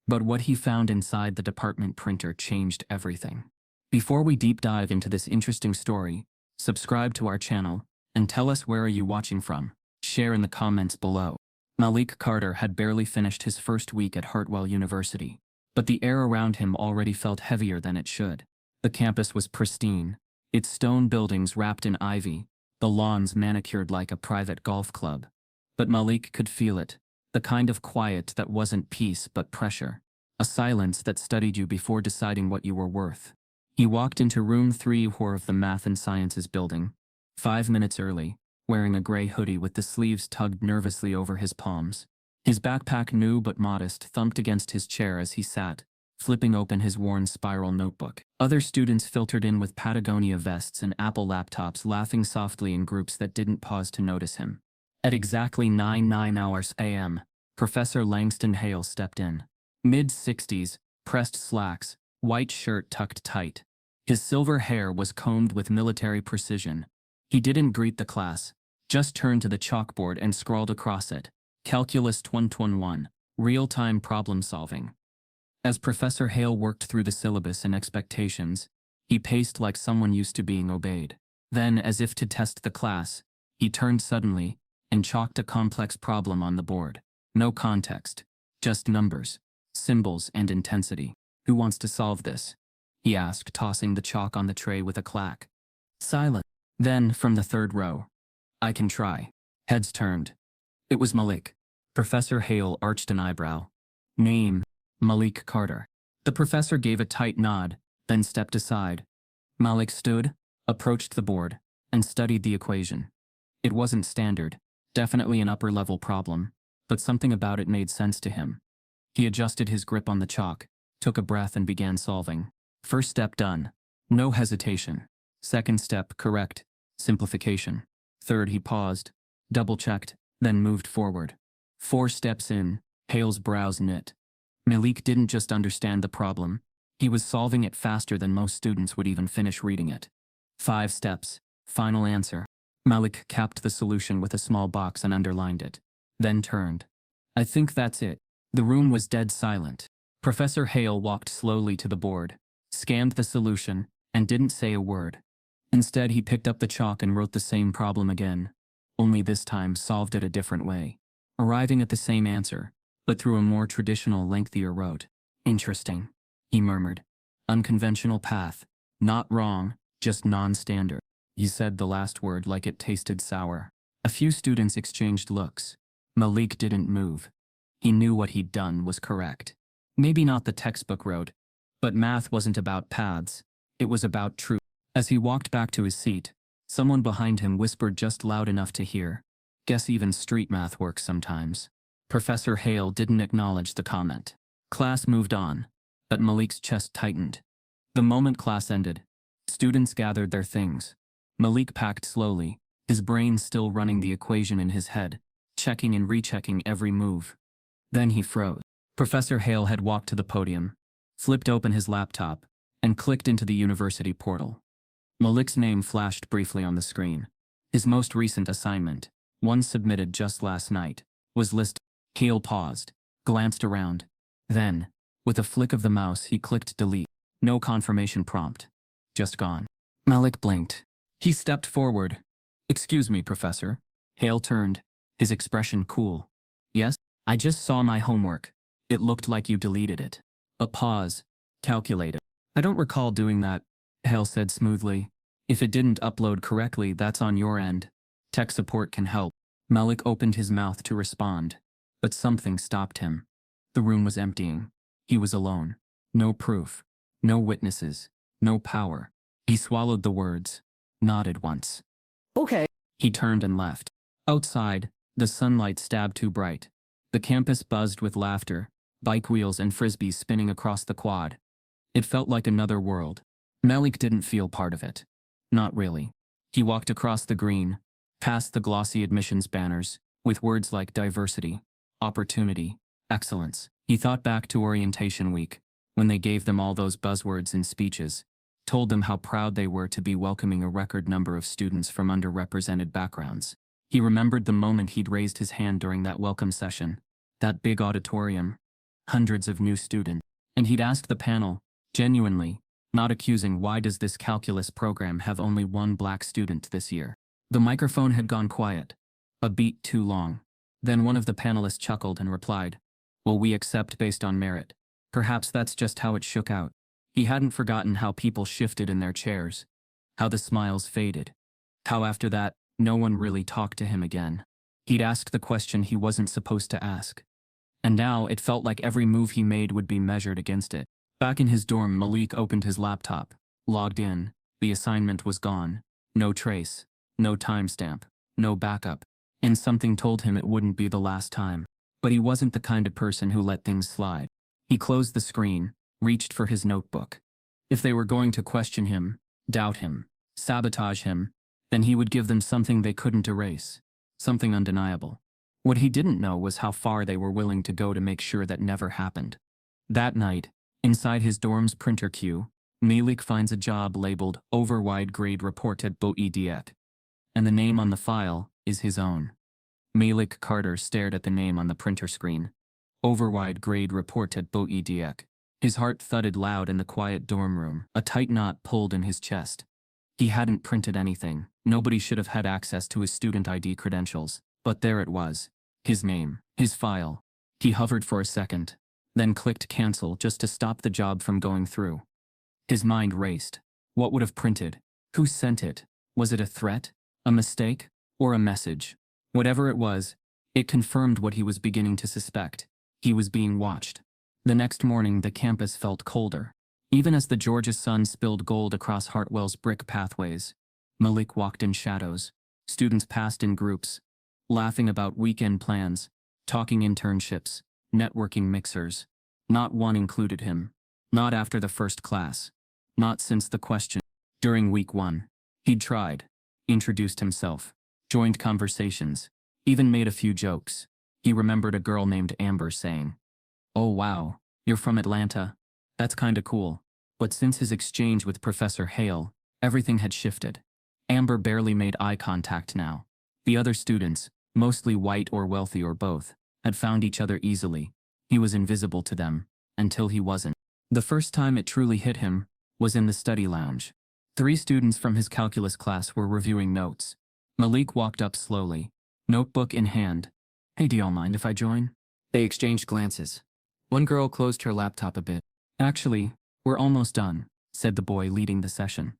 But what he found inside the department printer changed everything. Before we deep dive into this interesting story, subscribe to our channel, and tell us where are you watching from. Share in the comments below. Malik Carter had barely finished his first week at Hartwell University, but the air around him already felt heavier than it should. The campus was pristine, its stone buildings wrapped in ivy, the lawns manicured like a private golf club. But Malik could feel it, the kind of quiet that wasn't peace but pressure, a silence that studied you before deciding what you were worth. He walked into room 3 of the Math and Sciences building, 5 minutes early, wearing a gray hoodie with the sleeves tugged nervously over his palms. His backpack, new but modest, thumped against his chair as he sat, flipping open his worn spiral notebook. Other students filtered in with Patagonia vests and Apple laptops, laughing softly in groups that didn't pause to notice him. At exactly 9 a.m., Professor Langston Hale stepped in. Mid-60s, pressed slacks, white shirt tucked tight. His silver hair was combed with military precision. He didn't greet the class, just turned to the chalkboard and scrawled across it, Calculus 2021, real-time problem solving. As Professor Hale worked through the syllabus and expectations, he paced like someone used to being obeyed. Then, as if to test the class, he turned suddenly and chalked a complex problem on the board. No context, just numbers, symbols, and intensity. "Who wants to solve this?" he asked, tossing the chalk on the tray with a clack. Silence. Then, from the third row, "I can try." Heads turned. It was Malik. Professor Hale arched an eyebrow. "Name, Malik Carter." The professor gave a tight nod, then stepped aside. Malik stood, approached the board, and studied the equation. It wasn't standard, definitely an upper-level problem, but something about it made sense to him. He adjusted his grip on the chalk, took a breath and began solving. First step done. No hesitation. Second step correct. Simplification. Third, he paused, double-checked, then moved forward. 4 steps in, Hale's brows knit. Malik didn't just understand the problem, he was solving it faster than most students would even finish reading it. 5 steps. Final answer. Malik capped the solution with a small box and underlined it, then turned. "I think that's it." The room was dead silent. Professor Hale walked slowly to the board, scanned the solution, and didn't say a word. Instead, he picked up the chalk and wrote the same problem again, only this time solved it a different way, arriving at the same answer, but through a more traditional, lengthier route. "Interesting," he murmured. "Unconventional path. Not wrong, just non-standard." He said the last word like it tasted sour. A few students exchanged looks. Malik didn't move. He knew what he'd done was correct. Maybe not the textbook route, but math wasn't about paths, it was about truth. As he walked back to his seat, someone behind him whispered just loud enough to hear, "Guess even street math works sometimes." Professor Hale didn't acknowledge the comment. Class moved on, but Malik's chest tightened. The moment class ended, students gathered their things. Malik packed slowly, his brain still running the equation in his head, checking and rechecking every move. Then he froze. Professor Hale had walked to the podium, flipped open his laptop, and clicked into the university portal. Malik's name flashed briefly on the screen. His most recent assignment, one submitted just last night, was listed. Hale paused, glanced around. Then, with a flick of the mouse, he clicked delete. No confirmation prompt. Just gone. Malik blinked. He stepped forward. "Excuse me, Professor." Hale turned, his expression cool. "Yes? I just saw my homework. It looked like you deleted it." A pause. Calculated. "I don't recall doing that," Hale said smoothly. "If it didn't upload correctly, that's on your end. Tech support can help." Malik opened his mouth to respond, but something stopped him. The room was emptying. He was alone. No proof. No witnesses. No power. He swallowed the words, nodded once. "Okay." He turned and left. Outside, the sunlight stabbed too bright. The campus buzzed with laughter, bike wheels and frisbees spinning across the quad. It felt like another world. Malik didn't feel part of it. Not really. He walked across the green, past the glossy admissions banners, with words like diversity, opportunity, excellence. He thought back to orientation week, when they gave them all those buzzwords in speeches, told them how proud they were to be welcoming a record number of students from underrepresented backgrounds. He remembered the moment he'd raised his hand during that welcome session, that big auditorium, hundreds of new students. And he'd ask the panel, genuinely, not accusing, why does this calculus program have only one black student this year? The microphone had gone quiet, a beat too long. Then one of the panelists chuckled and replied, well, we accept based on merit. Perhaps that's just how it shook out. He hadn't forgotten how people shifted in their chairs, how the smiles faded, how after that, no one really talked to him again. He'd asked the question he wasn't supposed to ask. And now it felt like every move he made would be measured against it. Back in his dorm, Malik opened his laptop, logged in. The assignment was gone. No trace, no timestamp, no backup. And something told him it wouldn't be the last time. But he wasn't the kind of person who let things slide. He closed the screen, reached for his notebook. If they were going to question him, doubt him, sabotage him, then he would give them something they couldn't erase, something undeniable. What he didn't know was how far they were willing to go to make sure that never happened. That night, inside his dorm's printer queue, Malik finds a job labeled Overwide Grade Report at Boediet. And the name on the file is his own. Malik Carter stared at the name on the printer screen. Overwide Grade Report at Boediet. His heart thudded loud in the quiet dorm room, a tight knot pulled in his chest. He hadn't printed anything. Nobody should have had access to his student ID credentials, but there it was. His name, his file. He hovered for a second, then clicked cancel just to stop the job from going through. His mind raced. What would have printed? Who sent it? Was it a threat, a mistake, or a message? Whatever it was, it confirmed what he was beginning to suspect. He was being watched. The next morning, the campus felt colder. Even as the Georgia sun spilled gold across Hartwell's brick pathways, Malik walked in shadows. Students passed in groups, laughing about weekend plans, talking internships, networking mixers. Not one included him. Not after the first class. Not since the question. During week 1, he'd tried, introduced himself, joined conversations, even made a few jokes. He remembered a girl named Amber saying, "Oh wow, you're from Atlanta? That's kinda cool." But since his exchange with Professor Hale, everything had shifted. Amber barely made eye contact now. The other students, mostly white or wealthy or both, had found each other easily. He was invisible to them, until he wasn't. The first time it truly hit him was in the study lounge. 3 students from his calculus class were reviewing notes. Malik walked up slowly, notebook in hand. "Hey, do y'all mind if I join?" They exchanged glances. One girl closed her laptop a bit. "Actually, we're almost done," said the boy leading the session.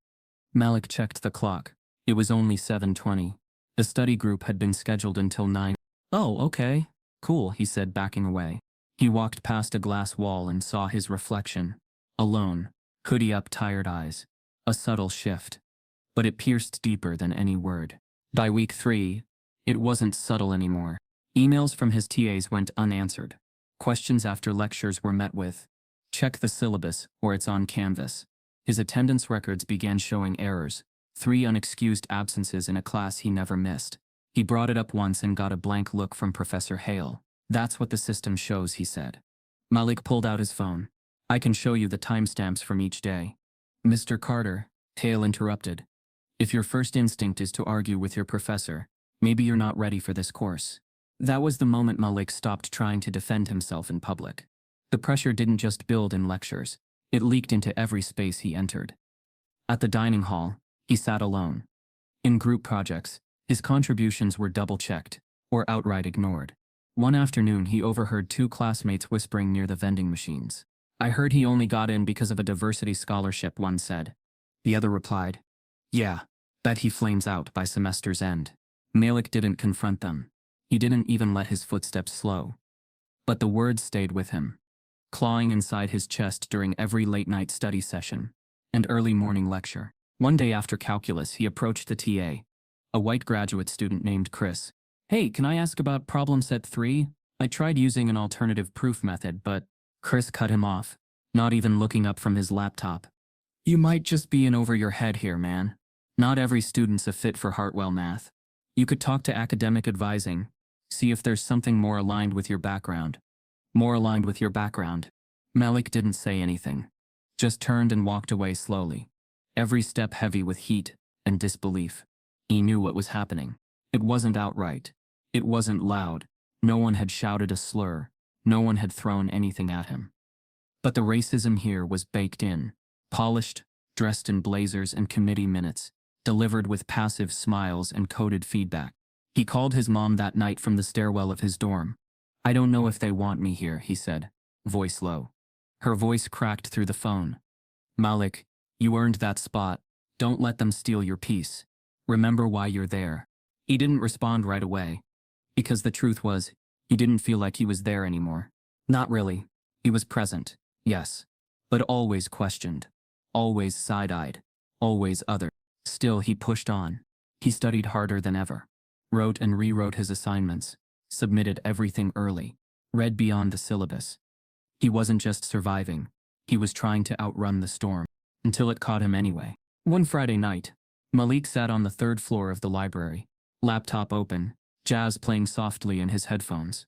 Malik checked the clock. It was only 7:20. The study group had been scheduled until 9. "Oh, okay. Cool," he said, backing away. He walked past a glass wall and saw his reflection. Alone, hoodie up, tired eyes. A subtle shift. But it pierced deeper than any word. By week 3, it wasn't subtle anymore. Emails from his TAs went unanswered. Questions after lectures were met with, "Check the syllabus, or it's on Canvas." His attendance records began showing errors. 3 unexcused absences in a class he never missed. He brought it up once and got a blank look from Professor Hale. "That's what the system shows," he said. Malik pulled out his phone. "I can show you the timestamps from each day." "Mr. Carter," Hale interrupted. "If your first instinct is to argue with your professor, maybe you're not ready for this course." That was the moment Malik stopped trying to defend himself in public. The pressure didn't just build in lectures. It leaked into every space he entered. At the dining hall, he sat alone. In group projects, his contributions were double-checked, or outright ignored. One afternoon he overheard 2 classmates whispering near the vending machines. "I heard he only got in because of a diversity scholarship," one said. The other replied, "Yeah, bet he flames out by semester's end." Malik didn't confront them. He didn't even let his footsteps slow. But the words stayed with him, clawing inside his chest during every late-night study session and early morning lecture. One day after calculus, he approached the TA, a white graduate student named Chris. "Hey, can I ask about problem set 3? I tried using an alternative proof method, but..." Chris cut him off, not even looking up from his laptop. "You might just be in over your head here, man. Not every student's a fit for Hartwell math. You could talk to academic advising, see if there's something more aligned with your background." More aligned with your background. Malik didn't say anything, just turned and walked away slowly, every step heavy with heat and disbelief. He knew what was happening. It wasn't outright. It wasn't loud. No one had shouted a slur. No one had thrown anything at him. But the racism here was baked in, polished, dressed in blazers and committee minutes, delivered with passive smiles and coded feedback. He called his mom that night from the stairwell of his dorm. "I don't know if they want me here," he said, voice low. Her voice cracked through the phone. "Malik, you earned that spot. Don't let them steal your peace. Remember why you're there." He didn't respond right away, because the truth was, he didn't feel like he was there anymore. Not really. He was present, yes, but always questioned, always side-eyed, always other. Still, he pushed on. He studied harder than ever, wrote and rewrote his assignments, submitted everything early, read beyond the syllabus. He wasn't just surviving, he was trying to outrun the storm, until it caught him anyway. One Friday night, Malik sat on the third floor of the library, laptop open, jazz playing softly in his headphones.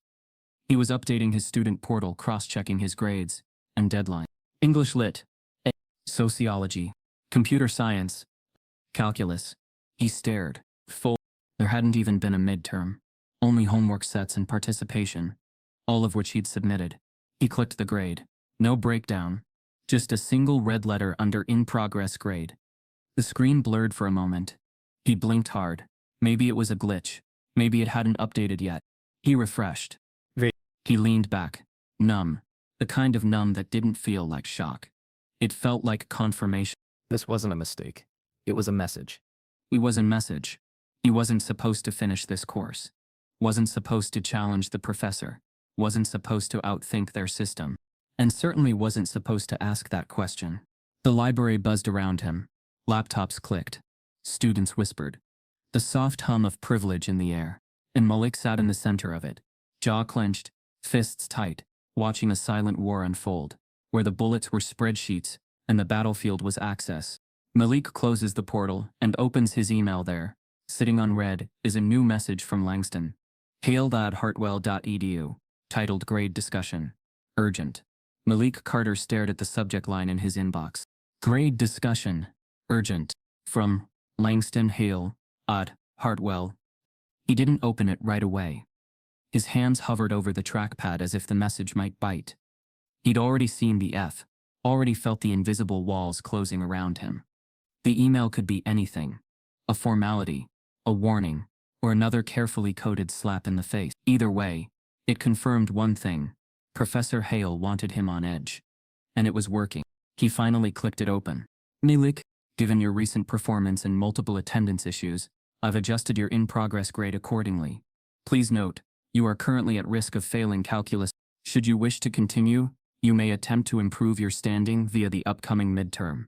He was updating his student portal, cross-checking his grades and deadline. English Lit, Sociology, Computer Science, Calculus. He stared, full. There hadn't even been a midterm, only homework sets and participation, all of which he'd submitted. He clicked the grade. No breakdown, just a single red letter under "In Progress" grade. The screen blurred for a moment. He blinked hard. Maybe it was a glitch. Maybe it hadn't updated yet. He refreshed. He leaned back, numb, the kind of numb that didn't feel like shock. It felt like confirmation. This wasn't a mistake. It was a message. It was a message. He wasn't supposed to finish this course. Wasn't supposed to challenge the professor. Wasn't supposed to outthink their system. And certainly wasn't supposed to ask that question. The library buzzed around him. Laptops clicked. Students whispered. The soft hum of privilege in the air. And Malik sat in the center of it, jaw clenched, fists tight, watching a silent war unfold, where the bullets were spreadsheets and the battlefield was access. Malik closes the portal and opens his email there. Sitting unread is a new message from Langston. Hale.hartwell.edu, titled Grade Discussion. Urgent. Malik Carter stared at the subject line in his inbox. Grade Discussion. Urgent. From Langston Hale. Hartwell. He didn't open it right away. His hands hovered over the trackpad as if the message might bite. He'd already seen the F, already felt the invisible walls closing around him. The email could be anything. A formality, a warning, or another carefully coded slap in the face. Either way, it confirmed one thing. Professor Hale wanted him on edge. And it was working. He finally clicked it open. Malik, given your recent performance and multiple attendance issues, I've adjusted your in-progress grade accordingly. Please note, you are currently at risk of failing calculus. Should you wish to continue, you may attempt to improve your standing via the upcoming midterm.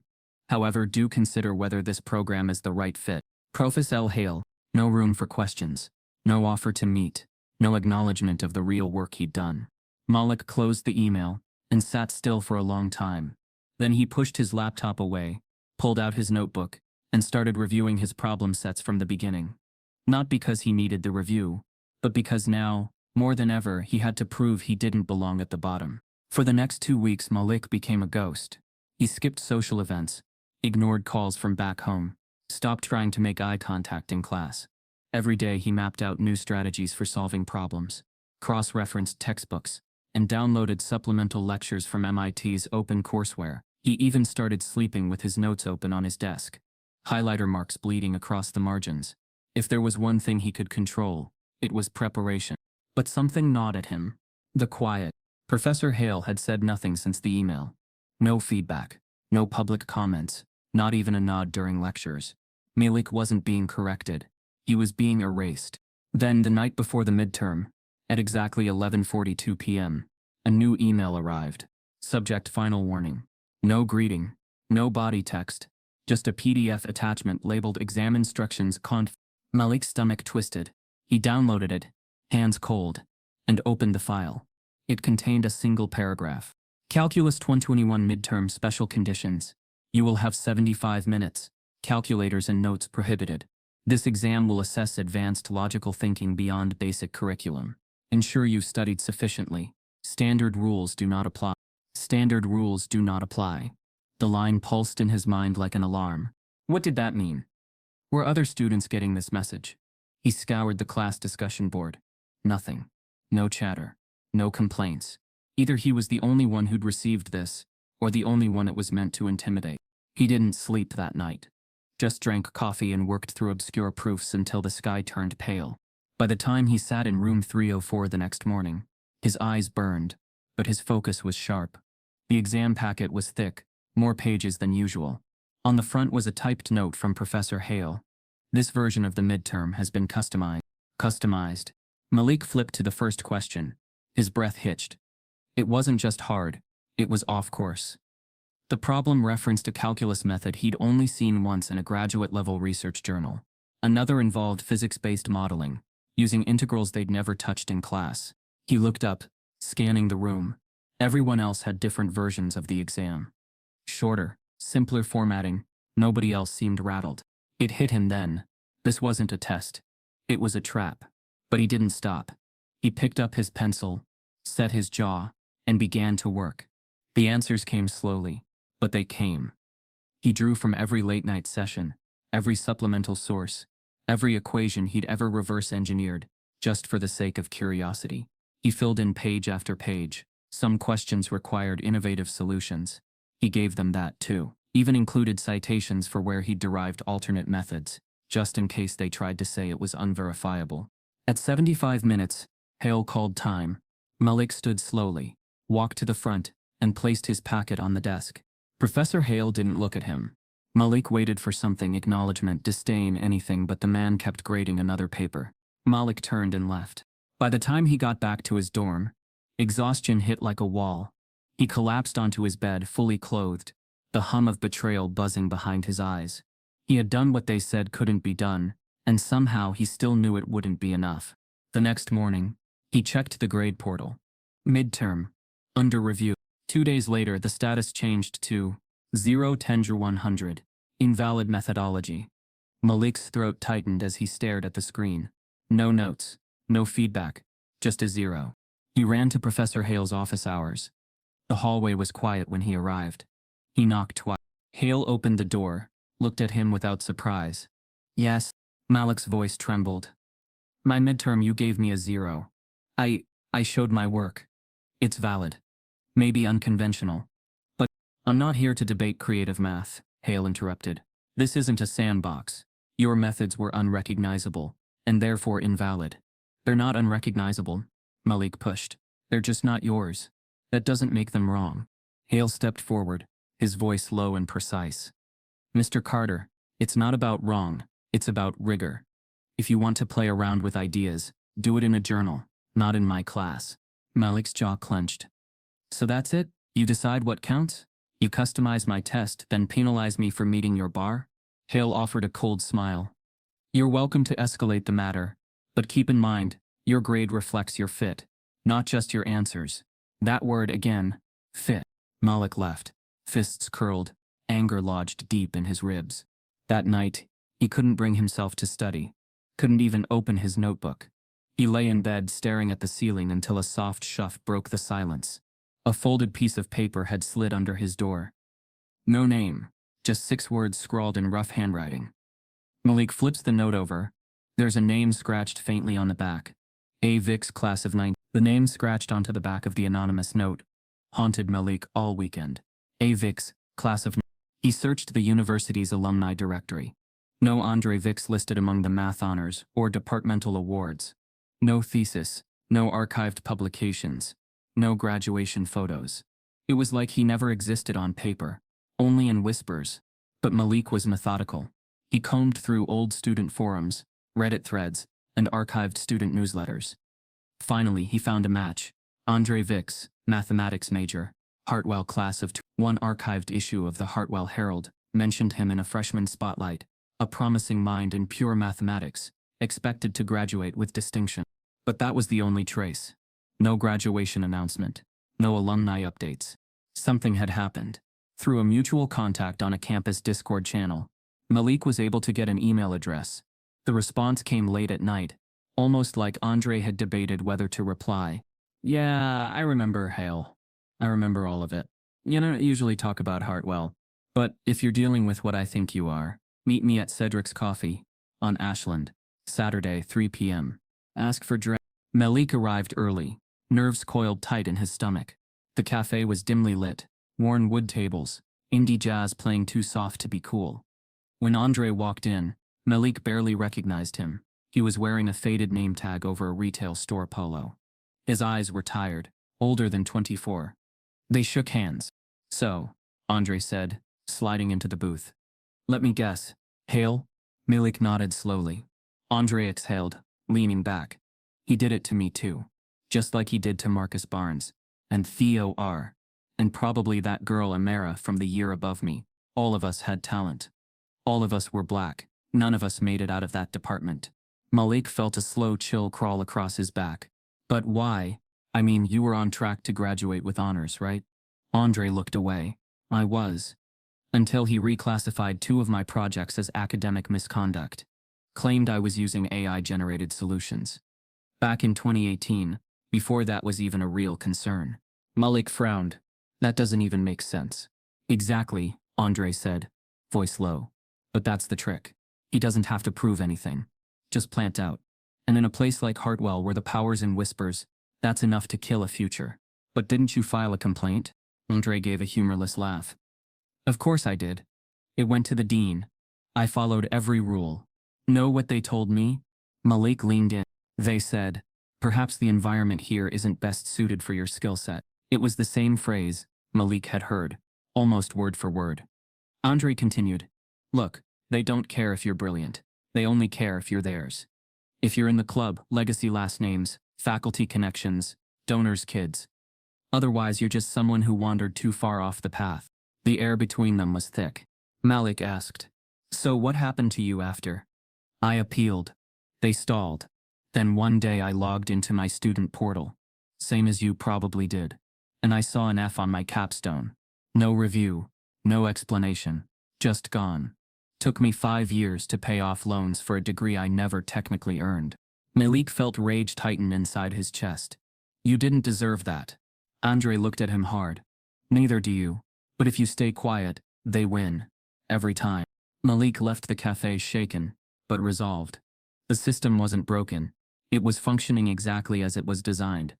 However, do consider whether this program is the right fit. Professor L. Hale. No room for questions. No offer to meet. No acknowledgement of the real work he'd done. Malik closed the email and sat still for a long time. Then he pushed his laptop away, pulled out his notebook, and started reviewing his problem sets from the beginning. Not because he needed the review, but because now, more than ever, he had to prove he didn't belong at the bottom. For the next 2 weeks, Malik became a ghost. He skipped social events, ignored calls from back home, stopped trying to make eye contact in class. Every day he mapped out new strategies for solving problems, cross-referenced textbooks, and downloaded supplemental lectures from MIT's open courseware. He even started sleeping with his notes open on his desk, highlighter marks bleeding across the margins. If there was one thing he could control, it was preparation. But something gnawed at him. The quiet. Professor Hale had said nothing since the email. No feedback, no public comments, not even a nod during lectures. Malik wasn't being corrected. He was being erased. Then, the night before the midterm, at exactly 11:42 p.m., a new email arrived. Subject: Final warning. No greeting, no body text, just a PDF attachment labeled Exam Instructions Conf. Malik's stomach twisted. He downloaded it, hands cold, and opened the file. It contained a single paragraph. Calculus 2021 Midterm Special Conditions. You will have 75 minutes. Calculators and notes prohibited. This exam will assess advanced logical thinking beyond basic curriculum. Ensure you've studied sufficiently. Standard rules do not apply. Standard rules do not apply. The line pulsed in his mind like an alarm. What did that mean? Were other students getting this message? He scoured the class discussion board. Nothing. No chatter. No complaints. Either he was the only one who'd received this, or the only one it was meant to intimidate. He didn't sleep that night. Just drank coffee and worked through obscure proofs until the sky turned pale. By the time he sat in room 304 the next morning, his eyes burned, but his focus was sharp. The exam packet was thick, more pages than usual. On the front was a typed note from Professor Hale. This version of the midterm has been customized. Malik flipped to the first question. His breath hitched. It wasn't just hard, it was off course. The problem referenced a calculus method he'd only seen once in a graduate-level research journal. Another involved physics-based modeling, using integrals they'd never touched in class. He looked up, scanning the room. Everyone else had different versions of the exam. Shorter, simpler formatting, nobody else seemed rattled. It hit him then. This wasn't a test. It was a trap. But he didn't stop. He picked up his pencil, set his jaw, and began to work. The answers came slowly, but they came. He drew from every late-night session, every supplemental source, every equation he'd ever reverse-engineered, just for the sake of curiosity. He filled in page after page. Some questions required innovative solutions. He gave them that too. Even included citations for where he'd derived alternate methods, just in case they tried to say it was unverifiable. At 75 minutes, Hale called time. Malik stood slowly, walked to the front, and placed his packet on the desk. Professor Hale didn't look at him. Malik waited for something, acknowledgement, disdain, anything, but the man kept grading another paper. Malik turned and left. By the time he got back to his dorm, exhaustion hit like a wall. He collapsed onto his bed, fully clothed, the hum of betrayal buzzing behind his eyes. He had done what they said couldn't be done, and somehow he still knew it wouldn't be enough. The next morning, he checked the grade portal. Midterm. Under review. 2 days later, the status changed to 0/100. Invalid methodology. Malik's throat tightened as he stared at the screen. No notes, no feedback, just a 0. He ran to Professor Hale's office hours. The hallway was quiet when he arrived. He knocked twice. Hale opened the door, looked at him without surprise. Yes, Malik's voice trembled. My midterm, you gave me a 0. I showed my work. It's valid. Maybe unconventional. But I'm not here to debate creative math, Hale interrupted. This isn't a sandbox. Your methods were unrecognizable, and therefore invalid. They're not unrecognizable, Malik pushed. They're just not yours. That doesn't make them wrong. Hale stepped forward, his voice low and precise. Mr. Carter, it's not about wrong, it's about rigor. If you want to play around with ideas, do it in a journal, not in my class. Malik's jaw clenched. So that's it? You decide what counts? You customize my test, then penalize me for meeting your bar? Hale offered a cold smile. You're welcome to escalate the matter, but keep in mind, your grade reflects your fit, not just your answers. That word again, fit. Malik left, fists curled, anger lodged deep in his ribs. That night, he couldn't bring himself to study, couldn't even open his notebook. He lay in bed staring at the ceiling until a soft shuff broke the silence. A folded piece of paper had slid under his door. No name, just 6 words scrawled in rough handwriting. Malik flips the note over. There's a name scratched faintly on the back. A. Vicks, class of 9. The name scratched onto the back of the anonymous note haunted Malik all weekend. A. Vicks, class of 9. He searched the university's alumni directory. No Andre Vicks listed among the math honors or departmental awards. No thesis, no archived publications. No graduation photos. It was like he never existed on paper, only in whispers. But Malik was methodical. He combed through old student forums, Reddit threads, and archived student newsletters. Finally, he found a match. Andre Vicks, mathematics major, Hartwell class of 2. One archived issue of the Hartwell Herald mentioned him in a freshman spotlight, a promising mind in pure mathematics, expected to graduate with distinction. But that was the only trace. No graduation announcement. No alumni updates. Something had happened. Through a mutual contact on a campus Discord channel, Malik was able to get an email address. The response came late at night, almost like Andre had debated whether to reply. Yeah, I remember Hale. I remember all of it. You don't usually talk about Hartwell. But if you're dealing with what I think you are, meet me at Cedric's Coffee, on Ashland, Saturday, 3 p.m. Ask for Malik arrived early. nerves coiled tight in his stomach. The cafe was dimly lit, worn wood tables, indie jazz playing too soft to be cool. When Andre walked in, Malik barely recognized him. He was wearing a faded name tag over a retail store polo. His eyes were tired, older than 24. They shook hands. "So," Andre said, sliding into the booth. "Let me guess. Hale?" Malik nodded slowly. Andre exhaled, leaning back. "He did it to me too. Just like he did to Marcus Barnes. And Theo R. And probably that girl Amara from the year above me. All of us had talent. All of us were black. None of us made it out of that department." Malik felt a slow chill crawl across his back. "But why? I mean, you were on track to graduate with honors, right?" Andre looked away. "I was. Until he reclassified 2 of my projects as academic misconduct. Claimed I was using AI-generated solutions. Back in 2018, before that was even a real concern." Malik frowned. "That doesn't even make sense." "Exactly," Andre said, voice low. "But that's the trick. He doesn't have to prove anything. Just plant out. And in a place like Hartwell where the power's in whispers, that's enough to kill a future." "But didn't you file a complaint?" Andre gave a humorless laugh. "Of course I did. It went to the dean. I followed every rule. Know what they told me?" Malik leaned in. "They said, perhaps the environment here isn't best suited for your skill set." It was the same phrase Malik had heard, almost word for word. Andre continued, "Look, they don't care if you're brilliant. They only care if you're theirs. If you're in the club, legacy last names, faculty connections, donors' kids. Otherwise, you're just someone who wandered too far off the path." The air between them was thick. Malik asked, "So what happened to you after?" "I appealed. They stalled. Then one day I logged into my student portal. Same as you probably did. And I saw an F on my capstone. No review. No explanation. Just gone. Took me 5 years to pay off loans for a degree I never technically earned." Malik felt rage tighten inside his chest. "You didn't deserve that." Andre looked at him hard. "Neither do you. But if you stay quiet, they win. Every time." Malik left the cafe shaken, but resolved. The system wasn't broken. It was functioning exactly as it was designed.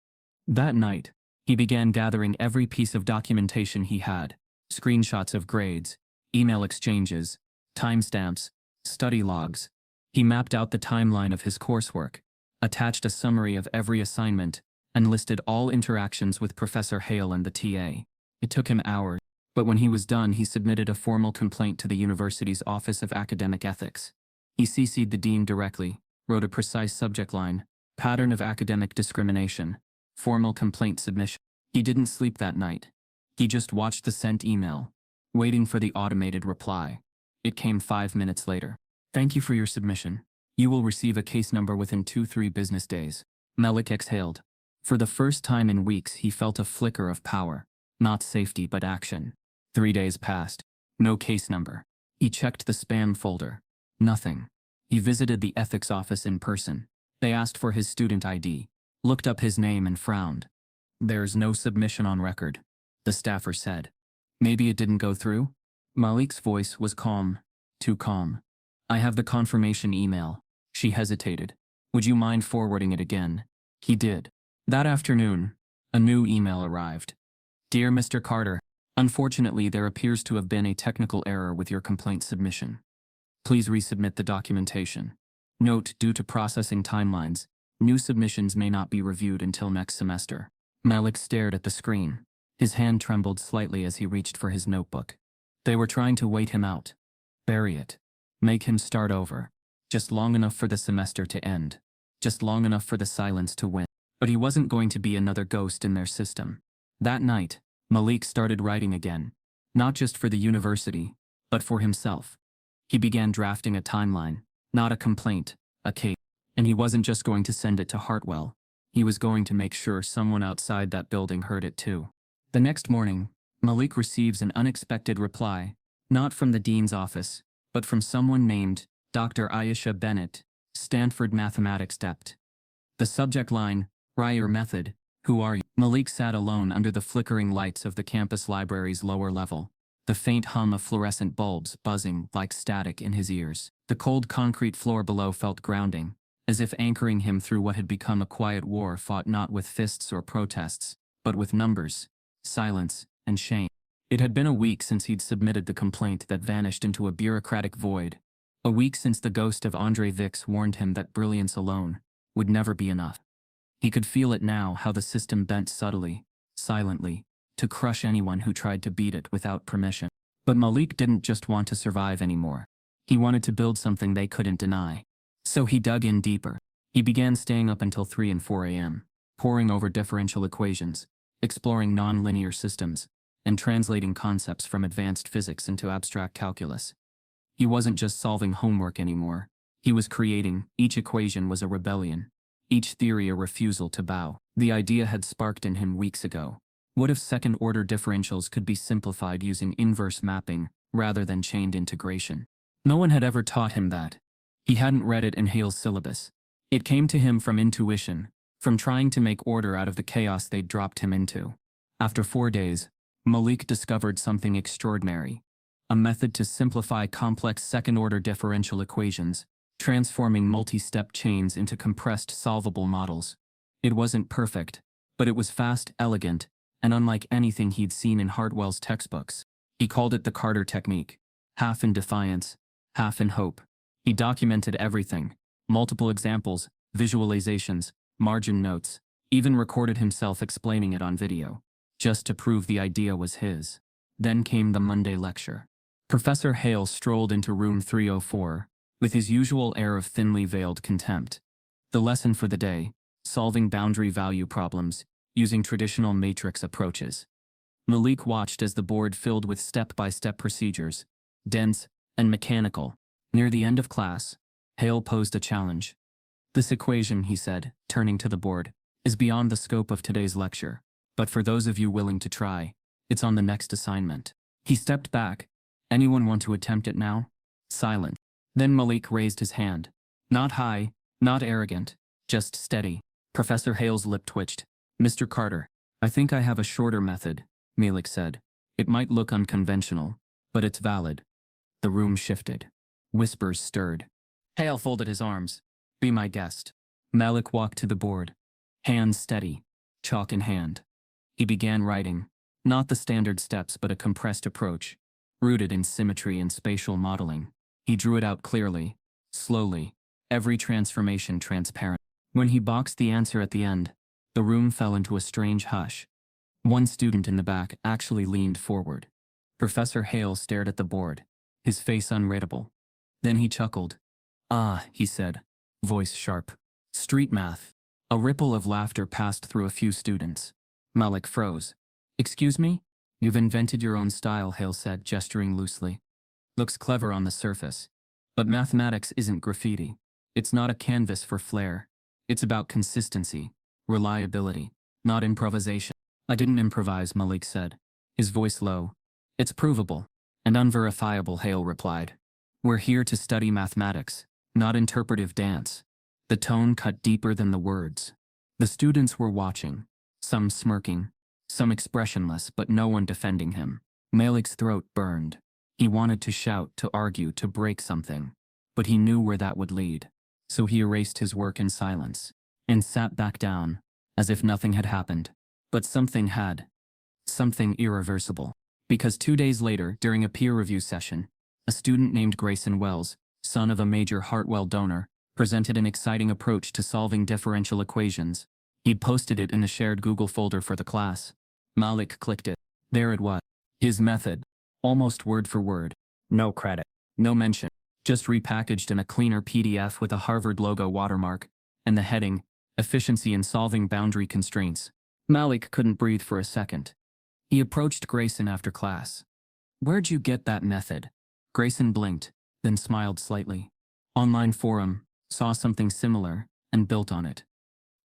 That night, he began gathering every piece of documentation he had: screenshots of grades, email exchanges, timestamps, study logs. He mapped out the timeline of his coursework, attached a summary of every assignment, and listed all interactions with Professor Hale and the TA. It took him hours, but when he was done, he submitted a formal complaint to the university's Office of Academic Ethics. He CC'd the dean directly, wrote a precise subject line: "Pattern of academic discrimination. Formal complaint submission." He didn't sleep that night. He just watched the sent email, waiting for the automated reply. It came 5 minutes later. "Thank you for your submission. You will receive a case number within 2-3 business days." Malik exhaled. For the first time in weeks, he felt a flicker of power. Not safety, but action. 3 days passed. No case number. He checked the spam folder. Nothing. He visited the ethics office in person. They asked for his student ID, looked up his name and frowned. "There's no submission on record," the staffer said. "Maybe it didn't go through?" Malik's voice was calm. Too calm. "I have the confirmation email." She hesitated. "Would you mind forwarding it again?" He did. That afternoon, a new email arrived. "Dear Mr. Carter, unfortunately there appears to have been a technical error with your complaint submission. Please resubmit the documentation. Note, due to processing timelines, new submissions may not be reviewed until next semester." Malik stared at the screen. His hand trembled slightly as he reached for his notebook. They were trying to wait him out. Bury it. Make him start over. Just long enough for the semester to end. Just long enough for the silence to win. But he wasn't going to be another ghost in their system. That night, Malik started writing again. Not just for the university, but for himself. He began drafting a timeline, not a complaint, a case. And he wasn't just going to send it to Hartwell. He was going to make sure someone outside that building heard it too. The next morning, Malik receives an unexpected reply, not from the dean's office, but from someone named Dr. Ayesha Bennett, Stanford Mathematics Dept. The subject line: "Ryer Method, who are you?" Malik sat alone under the flickering lights of the campus library's lower level, the faint hum of fluorescent bulbs buzzing like static in his ears. The cold concrete floor below felt grounding, as if anchoring him through what had become a quiet war fought not with fists or protests, but with numbers, silence, and shame. It had been a week since he'd submitted the complaint that vanished into a bureaucratic void, a week since the ghost of Andre Vicks warned him that brilliance alone would never be enough. He could feel it now, how the system bent subtly, silently, to crush anyone who tried to beat it without permission. But Malik didn't just want to survive anymore. He wanted to build something they couldn't deny. So he dug in deeper. He began staying up until 3 and 4 a.m., poring over differential equations, exploring nonlinear systems, and translating concepts from advanced physics into abstract calculus. He wasn't just solving homework anymore. He was creating. Each equation was a rebellion, each theory a refusal to bow. The idea had sparked in him weeks ago. What if second-order differentials could be simplified using inverse mapping rather than chained integration? No one had ever taught him that. He hadn't read it in Hale's syllabus. It came to him from intuition, from trying to make order out of the chaos they'd dropped him into. After 4 days, Malik discovered something extraordinary. A method to simplify complex second-order differential equations, transforming multi-step chains into compressed solvable models. It wasn't perfect, but it was fast, elegant, and unlike anything he'd seen in Hartwell's textbooks. He called it the Carter technique, half in defiance, half in hope. He documented everything, multiple examples, visualizations, margin notes, even recorded himself explaining it on video, just to prove the idea was his. Then came the Monday lecture. Professor Hale strolled into room 304, with his usual air of thinly veiled contempt. The lesson for the day: solving boundary value problems, using traditional matrix approaches. Malik watched as the board filled with step-by-step procedures, dense and mechanical. Near the end of class, Hale posed a challenge. "This equation," he said, turning to the board, "is beyond the scope of today's lecture, but for those of you willing to try, it's on the next assignment." He stepped back. "Anyone want to attempt it now?" Silent. Then Malik raised his hand. Not high, not arrogant, just steady. Professor Hale's lip twitched. "Mr. Carter, I think I have a shorter method," Malik said. "It might look unconventional, but it's valid." The room shifted. Whispers stirred. Hale folded his arms. "Be my guest." Malik walked to the board. Hands steady, chalk in hand. He began writing. Not the standard steps, but a compressed approach, rooted in symmetry and spatial modeling. He drew it out clearly, slowly, every transformation transparent. When he boxed the answer at the end, the room fell into a strange hush. One student in the back actually leaned forward. Professor Hale stared at the board, his face unreadable. Then he chuckled. "Ah," he said, voice sharp. "Street math." A ripple of laughter passed through a few students. Malik froze. "Excuse me? You've invented your own style," Hale said, gesturing loosely. "Looks clever on the surface. But mathematics isn't graffiti. It's not a canvas for flair. It's about consistency, reliability, not improvisation." "I didn't improvise," Malik said, his voice low. "It's provable and unverifiable," Hale replied. "We're here to study mathematics, not interpretive dance." The tone cut deeper than the words. The students were watching, some smirking, some expressionless, but no one defending him. Malik's throat burned. He wanted to shout, to argue, to break something, but he knew where that would lead. So he erased his work in silence, and sat back down, as if nothing had happened. But something had. Something irreversible. Because 2 days later, during a peer review session, a student named Grayson Wells, son of a major Hartwell donor, presented an exciting approach to solving differential equations. He'd posted it in a shared Google folder for the class. Malik clicked it. There it was. His method. Almost word for word. No credit. No mention. Just repackaged in a cleaner PDF with a Harvard logo watermark, and the heading, "Efficiency in Solving Boundary Constraints." Malik couldn't breathe for a second. He approached Grayson after class. "Where'd you get that method?" Grayson blinked, then smiled slightly. "Online forum, saw something similar, and built on it."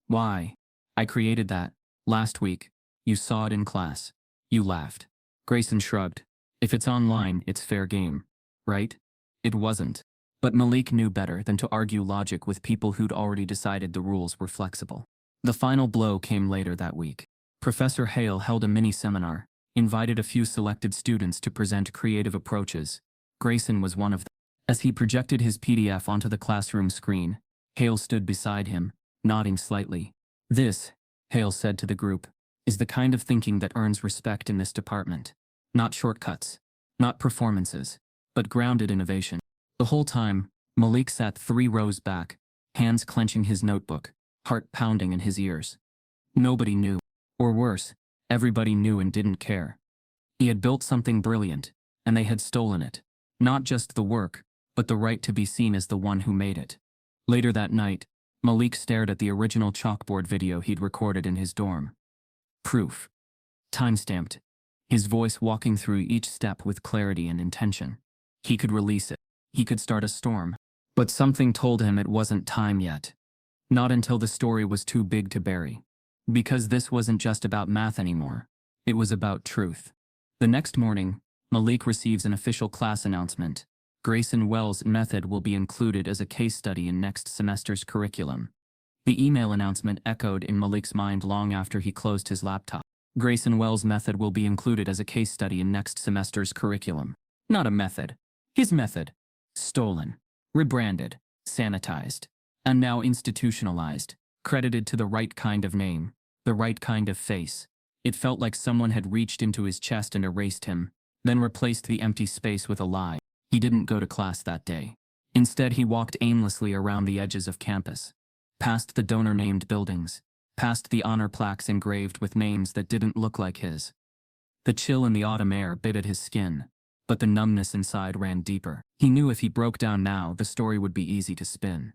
"Why?" "I created that last week. You saw it in class. You laughed." Grayson shrugged. "If it's online, it's fair game, right?" It wasn't. But Malik knew better than to argue logic with people who'd already decided the rules were flexible. The final blow came later that week. Professor Hale held a mini-seminar, invited a few selected students to present creative approaches. Grayson was one of them. As he projected his PDF onto the classroom screen, Hale stood beside him, nodding slightly. This, Hale said to the group, is the kind of thinking that earns respect in this department. Not shortcuts, not performances, but grounded innovation. The whole time, Malik sat 3 rows back, hands clenching his notebook, heart pounding in his ears. Nobody knew. Or worse, everybody knew and didn't care. He had built something brilliant, and they had stolen it. Not just the work, but the right to be seen as the one who made it. Later that night, Malik stared at the original chalkboard video he'd recorded in his dorm. Proof. Time-stamped. His voice walking through each step with clarity and intention. He could release it. He could start a storm. But something told him it wasn't time yet. Not until the story was too big to bury. Because this wasn't just about math anymore. It was about truth. The next morning, Malik receives an official class announcement. Grayson Wells' method will be included as a case study in next semester's curriculum. The email announcement echoed in Malik's mind long after he closed his laptop. Grayson Wells' method will be included as a case study in next semester's curriculum. Not a method. His method. Stolen. Rebranded. Sanitized. And now institutionalized. Credited to the right kind of name. The right kind of face. It felt like someone had reached into his chest and erased him, then replaced the empty space with a lie. He didn't go to class that day. Instead, he walked aimlessly around the edges of campus. Past the donor-named buildings. Past the honor plaques engraved with names that didn't look like his. The chill in the autumn air bit at his skin, but the numbness inside ran deeper. He knew if he broke down now, the story would be easy to spin.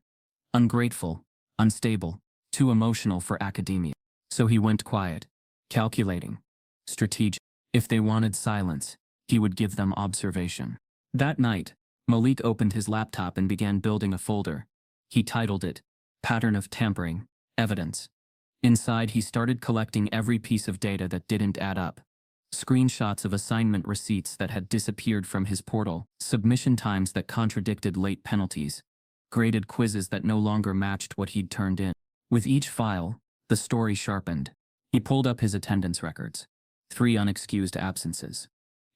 Ungrateful, unstable, too emotional for academia. So he went quiet, calculating, strategic. If they wanted silence, he would give them observation. That night, Malik opened his laptop and began building a folder. He titled it, Pattern of Tampering, Evidence. Inside, he started collecting every piece of data that didn't add up. Screenshots of assignment receipts that had disappeared from his portal, submission times that contradicted late penalties, graded quizzes that no longer matched what he'd turned in. With each file, the story sharpened. He pulled up his attendance records. 3 unexcused absences.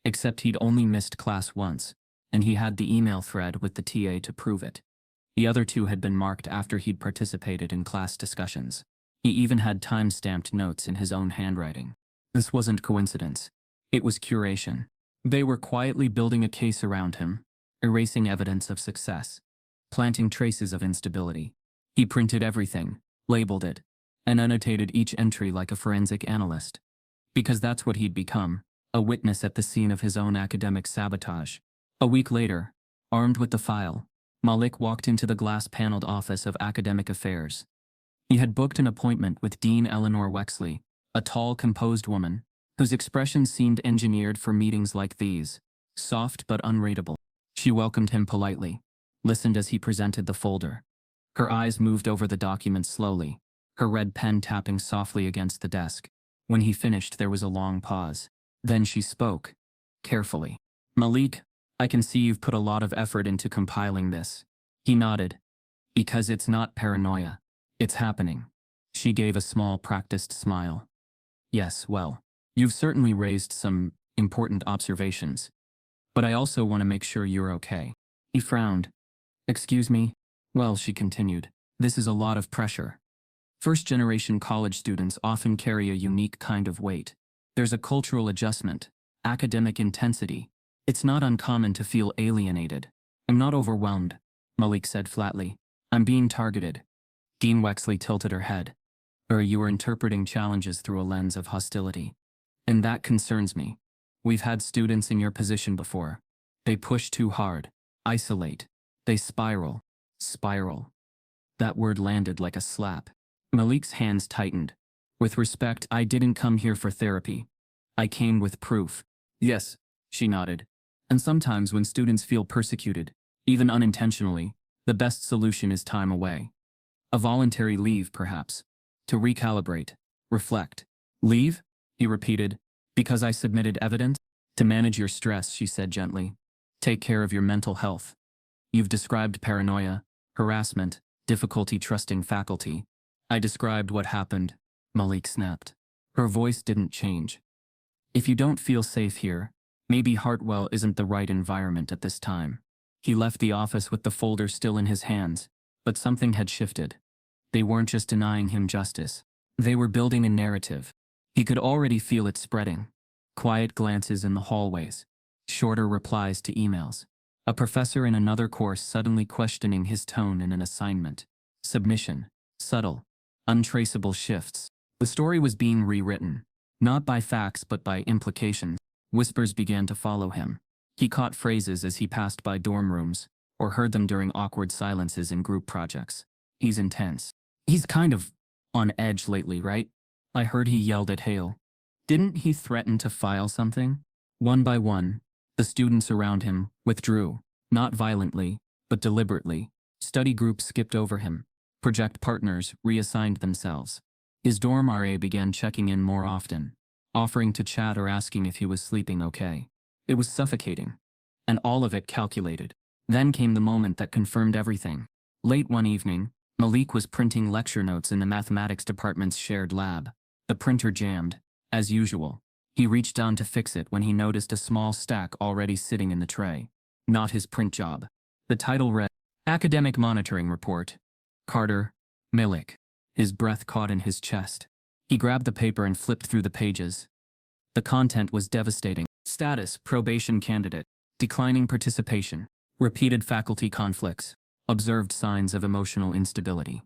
Except he'd only missed class once, and he had the email thread with the TA to prove it. The other 2 had been marked after he'd participated in class discussions. He even had time-stamped notes in his own handwriting. This wasn't coincidence. It was curation. They were quietly building a case around him, erasing evidence of success, planting traces of instability. He printed everything, labeled it, and annotated each entry like a forensic analyst. Because that's what he'd become, a witness at the scene of his own academic sabotage. A week later, armed with the file, Malik walked into the glass-paneled office of academic affairs. He had booked an appointment with Dean Eleanor Wexley, a tall, composed woman, whose expression seemed engineered for meetings like these, soft but unreadable. She welcomed him politely, listened as he presented the folder. Her eyes moved over the document slowly, her red pen tapping softly against the desk. When he finished, there was a long pause. Then she spoke, carefully. Malik, I can see you've put a lot of effort into compiling this. He nodded. Because it's not paranoia. It's happening. She gave a small, practiced smile. Yes, well, you've certainly raised some important observations. But I also want to make sure you're okay. He frowned. Excuse me? Well, she continued, this is a lot of pressure. First-generation college students often carry a unique kind of weight. There's a cultural adjustment, academic intensity. It's not uncommon to feel alienated. I'm not overwhelmed, Malik said flatly. I'm being targeted. Dean Wexley tilted her head. Or you are interpreting challenges through a lens of hostility. And that concerns me. We've had students in your position before. They push too hard, isolate. They spiral. Spiral. That word landed like a slap. Malik's hands tightened. With respect, I didn't come here for therapy. I came with proof. Yes, she nodded. And sometimes when students feel persecuted, even unintentionally, the best solution is time away. A voluntary leave, perhaps. To recalibrate. Reflect. Leave? He repeated. Because I submitted evidence? To manage your stress, she said gently. Take care of your mental health. You've described paranoia, harassment, difficulty trusting faculty. I described what happened, Malik snapped. Her voice didn't change. If you don't feel safe here, maybe Hartwell isn't the right environment at this time. He left the office with the folder still in his hands, But something had shifted. They weren't just denying him justice. They were building a narrative. He could already feel it spreading. Quiet glances in the hallways. Shorter replies to emails. A professor in another course suddenly questioning his tone in an assignment. Submission. Subtle. Untraceable shifts. The story was being rewritten. Not by facts but by implications. Whispers began to follow him. He caught phrases as he passed by dorm rooms, or heard them during awkward silences in group projects. He's intense. He's kind of on edge lately, right? I heard he yelled at Hale. Didn't he threaten to file something? One by one, the students around him withdrew, not violently, but deliberately. Study groups skipped over him. Project partners reassigned themselves. His dorm RA began checking in more often, offering to chat or asking if he was sleeping okay. It was suffocating. And all of it calculated. Then came the moment that confirmed everything. Late one evening, Malik was printing lecture notes in the mathematics department's shared lab. The printer jammed, as usual. He reached down to fix it when he noticed a small stack already sitting in the tray. Not his print job. The title read, Academic Monitoring Report. Carter, Malik. His breath caught in his chest. He grabbed the paper and flipped through the pages. The content was devastating. Status, probation candidate. Declining participation. Repeated faculty conflicts. Observed signs of emotional instability.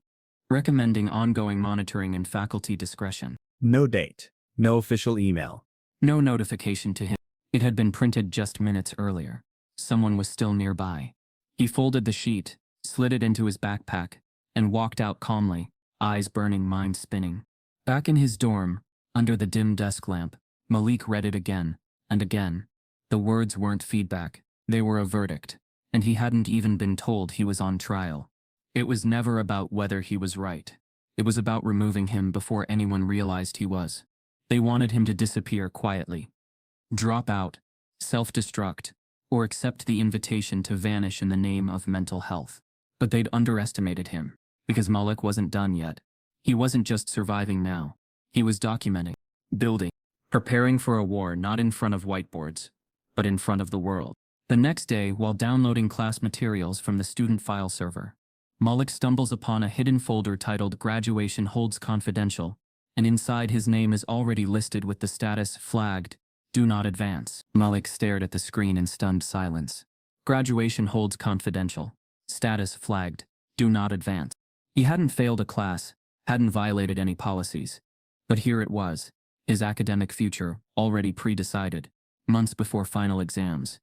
Recommending ongoing monitoring and faculty discretion. No date. No official email. No notification to him. It had been printed just minutes earlier. Someone was still nearby. He folded the sheet, slid it into his backpack, and walked out calmly, eyes burning, mind spinning. Back in his dorm, under the dim desk lamp, Malik read it again and again. The words weren't feedback, they were a verdict, and he hadn't even been told he was on trial. It was never about whether he was right. It was about removing him before anyone realized he was. They wanted him to disappear quietly. Drop out, self-destruct, or accept the invitation to vanish in the name of mental health. But they'd underestimated him, because Malik wasn't done yet. He wasn't just surviving now. He was documenting, building, preparing for a war not in front of whiteboards, but in front of the world. The next day, while downloading class materials from the student file server, Malik stumbles upon a hidden folder titled Graduation Holds Confidential, and inside his name is already listed with the status flagged, Do Not Advance. Malik stared at the screen in stunned silence. Graduation holds confidential. Status flagged, Do Not Advance. He hadn't failed a class, hadn't violated any policies. But here it was, his academic future, already pre-decided, months before final exams.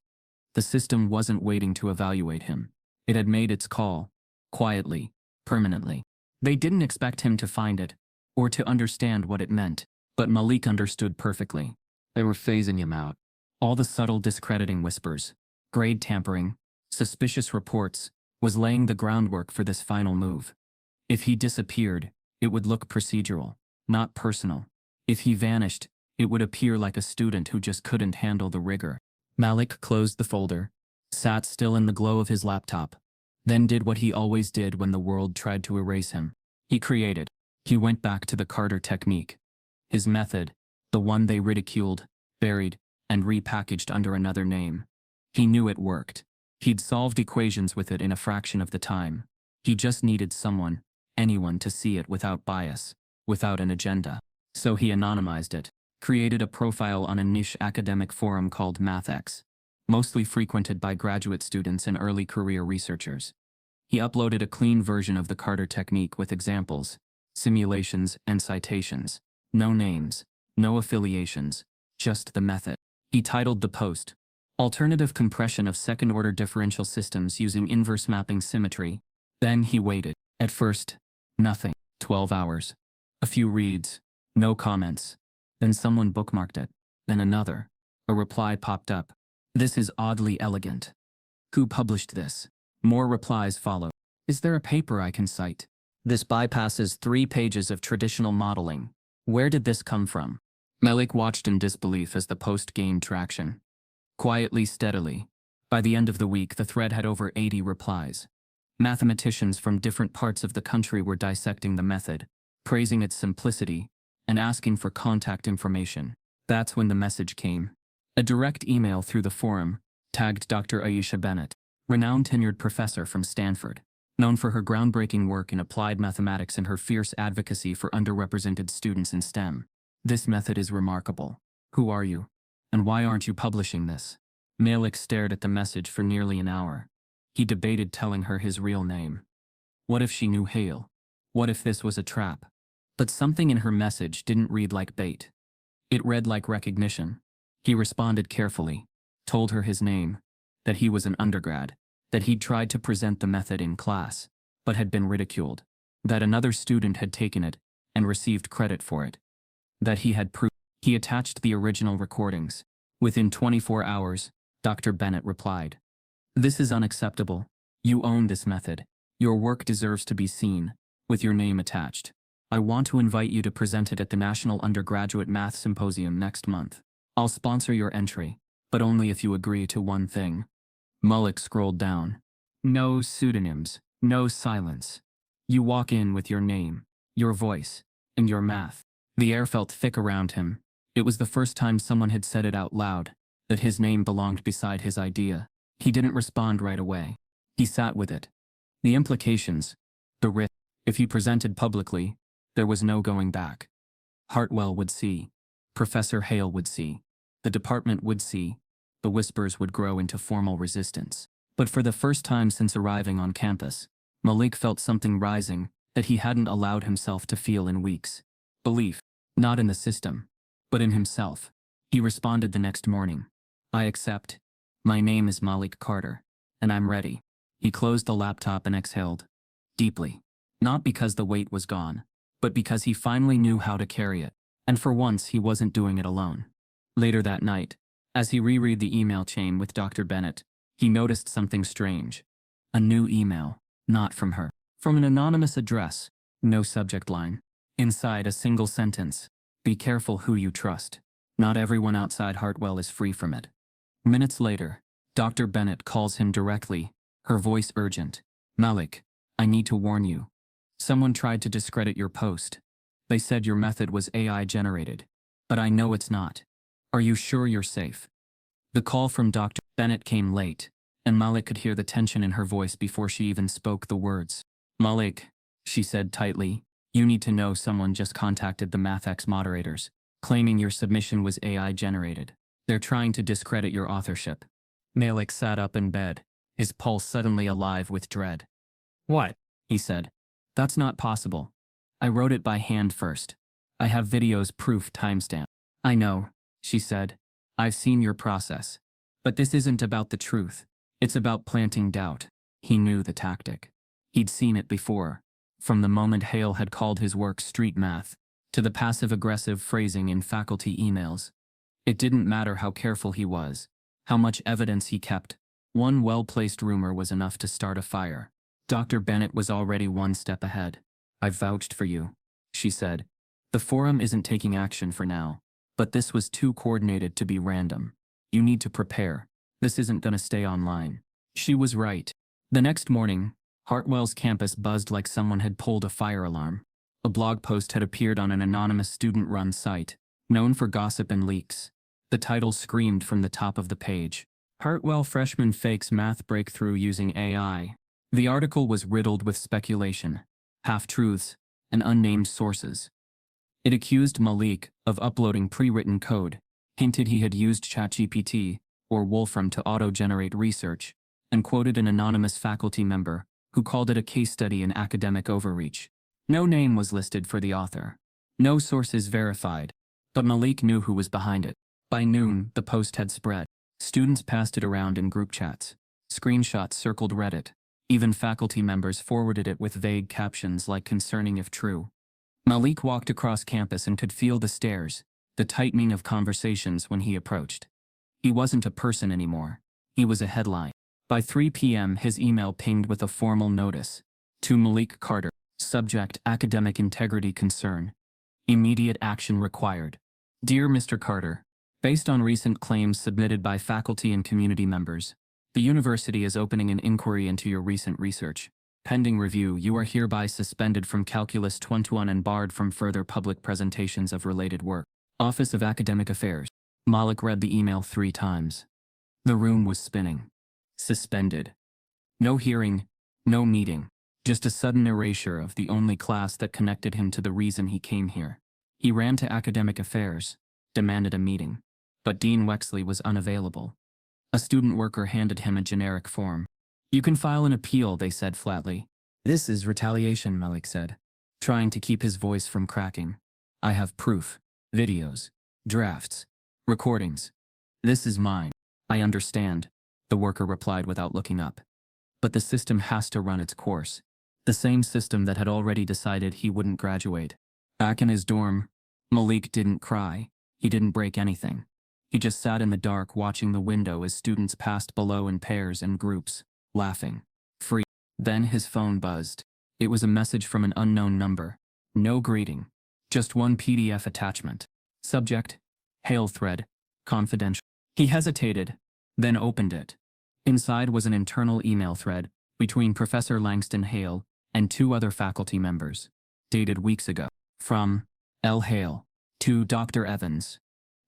The system wasn't waiting to evaluate him. It had made its call, quietly, permanently. They didn't expect him to find it, or to understand what it meant, but Malik understood perfectly. They were phasing him out. All the subtle discrediting whispers, grade tampering, suspicious reports, was laying the groundwork for this final move. If he disappeared, it would look procedural, not personal. If he vanished, it would appear like a student who just couldn't handle the rigor. Malik closed the folder, sat still in the glow of his laptop, then did what he always did when the world tried to erase him. He created. He went back to the Carter technique. His method, the one they ridiculed, buried, and repackaged under another name. He knew it worked. He'd solved equations with it in a fraction of the time. He just needed someone, anyone, to see it without bias, without an agenda. So he anonymized it, created a profile on a niche academic forum called MathX, mostly frequented by graduate students and early career researchers. He uploaded a clean version of the Carter technique with examples, simulations, and citations. No names, no affiliations, just the method. He titled the post, Alternative Compression of Second-Order Differential Systems Using Inverse Mapping Symmetry. Then he waited. At first, nothing. 12 hours. A few reads. No comments. Then someone bookmarked it. Then another. A reply popped up. This is oddly elegant. Who published this? More replies followed. Is there a paper I can cite? This bypasses 3 pages of traditional modeling. Where did this come from? Malik watched in disbelief as the post gained traction. Quietly, steadily. By the end of the week, the thread had over 80 replies. Mathematicians from different parts of the country were dissecting the method, praising its simplicity, and asking for contact information. That's when the message came. A direct email through the forum, tagged Dr. Aisha Bennett, renowned tenured professor from Stanford. known for her groundbreaking work in applied mathematics and her fierce advocacy for underrepresented students in STEM. This method is remarkable. Who are you? And why aren't you publishing this? Malik stared at the message for nearly an hour. He debated telling her his real name. What if she knew Hale? What if this was a trap? But something in her message didn't read like bait. It read like recognition. He responded carefully, told her his name, that he was an undergrad, that he'd tried to present the method in class, but had been ridiculed, that another student had taken it and received credit for it, that he had proved. He attached the original recordings. Within 24 hours, Dr. Bennett replied, "This is unacceptable. You own this method. Your work deserves to be seen, with your name attached. I want to invite you to present it at the National Undergraduate Math Symposium next month. I'll sponsor your entry, but only if you agree to one thing." Malik scrolled down. No pseudonyms, no silence. You walk in with your name, your voice, and your math. The air felt thick around him. It was the first time someone had said it out loud, that his name belonged beside his idea. He didn't respond right away. He sat with it. The implications, the risk. If he presented publicly, there was no going back. Hartwell would see. Professor Hale would see. The department would see. The whispers would grow into formal resistance. But for the first time since arriving on campus, Malik felt something rising that he hadn't allowed himself to feel in weeks. Belief, not in the system, but in himself. He responded the next morning. "I accept. My name is Malik Carter, and I'm ready." He closed the laptop and exhaled deeply. Not because the weight was gone, but because he finally knew how to carry it. And for once, he wasn't doing it alone. Later that night, as he reread the email chain with Dr. Bennett, he noticed something strange. A new email, not from her. From an anonymous address, no subject line. Inside a single sentence, "Be careful who you trust. Not everyone outside Hartwell is free from it." Minutes later, Dr. Bennett calls him directly, her voice urgent. "Malik, I need to warn you. Someone tried to discredit your post. They said your method was AI generated. But I know it's not. Are you sure you're safe?" The call from Dr. Bennett came late, and Malik could hear the tension in her voice before she even spoke the words. "Malik," she said tightly, "you need to know someone just contacted the MathX moderators, claiming your submission was AI generated. They're trying to discredit your authorship." Malik sat up in bed, his pulse suddenly alive with dread. "What?" he said. "That's not possible. I wrote it by hand first. I have videos proof timestamp." "I know," she said. "I've seen your process. But this isn't about the truth. It's about planting doubt." He knew the tactic. He'd seen it before. From the moment Hale had called his work street math, to the passive-aggressive phrasing in faculty emails. It didn't matter how careful he was, how much evidence he kept. One well-placed rumor was enough to start a fire. Dr. Bennett was already one step ahead. "I've vouched for you," she said. "The forum isn't taking action for now, but this was too coordinated to be random. You need to prepare. This isn't gonna stay online." She was right. The next morning, Hartwell's campus buzzed like someone had pulled a fire alarm. A blog post had appeared on an anonymous student-run site, known for gossip and leaks. The title screamed from the top of the page. "Hartwell freshman fakes math breakthrough using AI." The article was riddled with speculation, half-truths, and unnamed sources. It accused Malik of uploading pre-written code, hinted he had used ChatGPT or Wolfram to auto-generate research, and quoted an anonymous faculty member who called it a case study in academic overreach. No name was listed for the author. No sources verified, but Malik knew who was behind it. By noon, the post had spread. Students passed it around in group chats. Screenshots circled Reddit. Even faculty members forwarded it with vague captions like "concerning if true." Malik walked across campus and could feel the stares, the tightening of conversations when he approached. He wasn't a person anymore. He was a headline. By 3 p.m. his email pinged with a formal notice. To Malik Carter. Subject: academic integrity concern. Immediate action required. Dear Mr. Carter, based on recent claims submitted by faculty and community members, the university is opening an inquiry into your recent research. Pending review, you are hereby suspended from Calculus 21 and barred from further public presentations of related work. Office of Academic Affairs. Malik read the email 3 times. The room was spinning. Suspended. No hearing, no meeting, Just a sudden erasure of the only class that connected him to the reason he came here. He ran to academic affairs, demanded a meeting, but Dean Wexley was unavailable. A student worker handed him a generic form. "You can file an appeal," they said flatly. "This is retaliation," Malik said, trying to keep his voice from cracking. "I have proof, videos, drafts, recordings. This is mine." "I understand," the worker replied without looking up. "But the system has to run its course." The same system that had already decided he wouldn't graduate. Back in his dorm, Malik didn't cry. He didn't break anything. He just sat in the dark watching the window as students passed below in pairs and groups, laughing. Free. Then his phone buzzed. It was a message from an unknown number. No greeting. Just one PDF attachment. Subject: Hail thread. Confidential. He hesitated, then opened it. Inside was an internal email thread between Professor Langston Hale and 2 other faculty members, dated weeks ago. From L. Hale to Dr. Evans.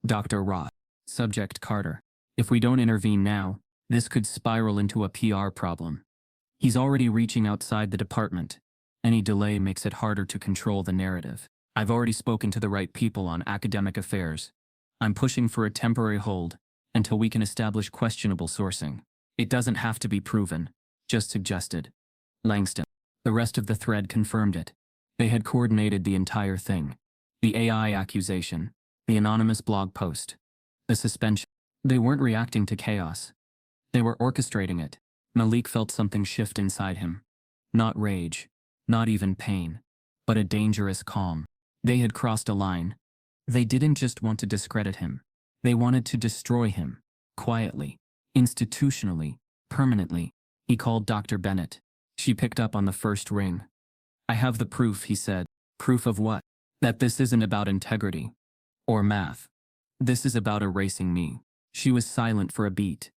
Dr. Roth. Subject: Carter. If we don't intervene now, this could spiral into a PR problem. He's already reaching outside the department. Any delay makes it harder to control the narrative. I've already spoken to the right people on academic affairs. I'm pushing for a temporary hold until we can establish questionable sourcing. It doesn't have to be proven, just suggested. Langston. The rest of the thread confirmed it. They had coordinated the entire thing. The AI accusation, the anonymous blog post, the suspension. They weren't reacting to chaos. They were orchestrating it. Malik felt something shift inside him. Not rage, not even pain, but a dangerous calm. They had crossed a line. They didn't just want to discredit him. They wanted to destroy him. Quietly, institutionally, permanently. He called Dr. Bennett. She picked up on the first ring. "I have the proof," he said. "Proof of what?" "That this isn't about integrity. Or math. This is about erasing me." She was silent for a beat.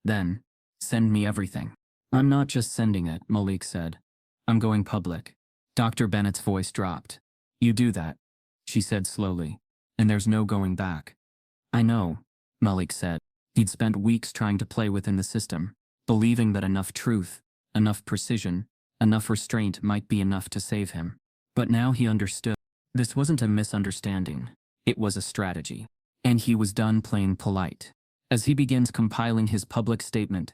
Then, "Send me everything." "I'm not just sending it," Malik said. "I'm going public." Dr. Bennett's voice dropped. "You do that," she said slowly, "and there's no going back." "I know," Malik said. He'd spent weeks trying to play within the system, believing that enough truth, enough precision, enough restraint might be enough to save him. But now he understood. This wasn't a misunderstanding. It was a strategy. And he was done playing polite. As he begins compiling his public statement,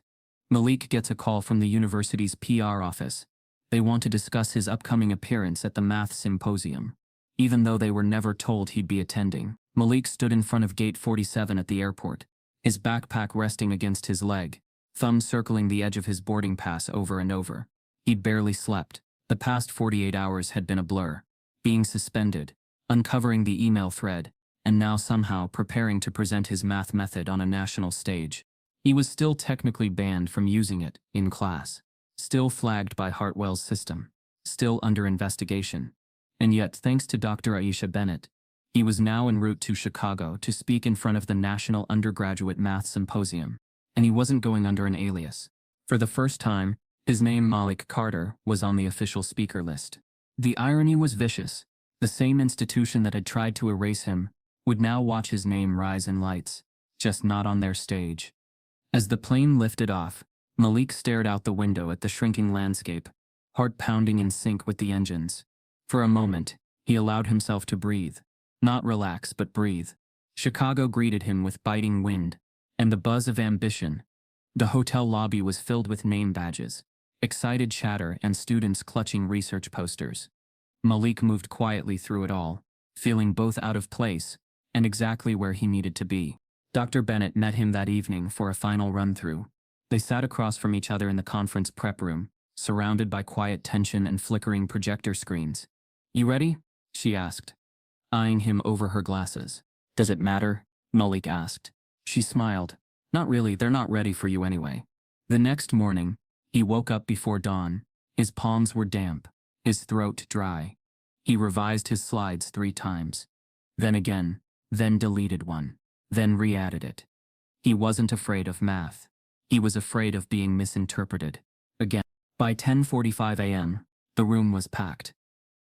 Malik gets a call from the university's PR office. They want to discuss his upcoming appearance at the math symposium. Even though they were never told he'd be attending, Malik stood in front of Gate 47 at the airport, his backpack resting against his leg, thumb circling the edge of his boarding pass over and over. He'd barely slept. The past 48 hours had been a blur. Being suspended, uncovering the email thread, and now somehow preparing to present his math method on a national stage. He was still technically banned from using it in class, still flagged by Hartwell's system, still under investigation. And yet, thanks to Dr. Aisha Bennett, he was now en route to Chicago to speak in front of the National Undergraduate Math Symposium. And he wasn't going under an alias. For the first time, his name, Malik Carter, was on the official speaker list. The irony was vicious. The same institution that had tried to erase him would now watch his name rise in lights, just not on their stage. As the plane lifted off, Malik stared out the window at the shrinking landscape, heart pounding in sync with the engines. For a moment, he allowed himself to breathe. Not relax, but breathe. Chicago greeted him with biting wind and the buzz of ambition. The hotel lobby was filled with name badges, excited chatter, and students clutching research posters. Malik moved quietly through it all, feeling both out of place and exactly where he needed to be. Dr. Bennett met him that evening for a final run-through. They sat across from each other in the conference prep room, surrounded by quiet tension and flickering projector screens. "You ready?" she asked, eyeing him over her glasses. "Does it matter?" Malik asked. She smiled. "Not really, they're not ready for you anyway." The next morning, he woke up before dawn. His palms were damp, his throat dry. He revised his slides 3 times. Then again, then deleted one, then re-added it. He wasn't afraid of math. He was afraid of being misinterpreted. Again. By 10:45 a.m., the room was packed.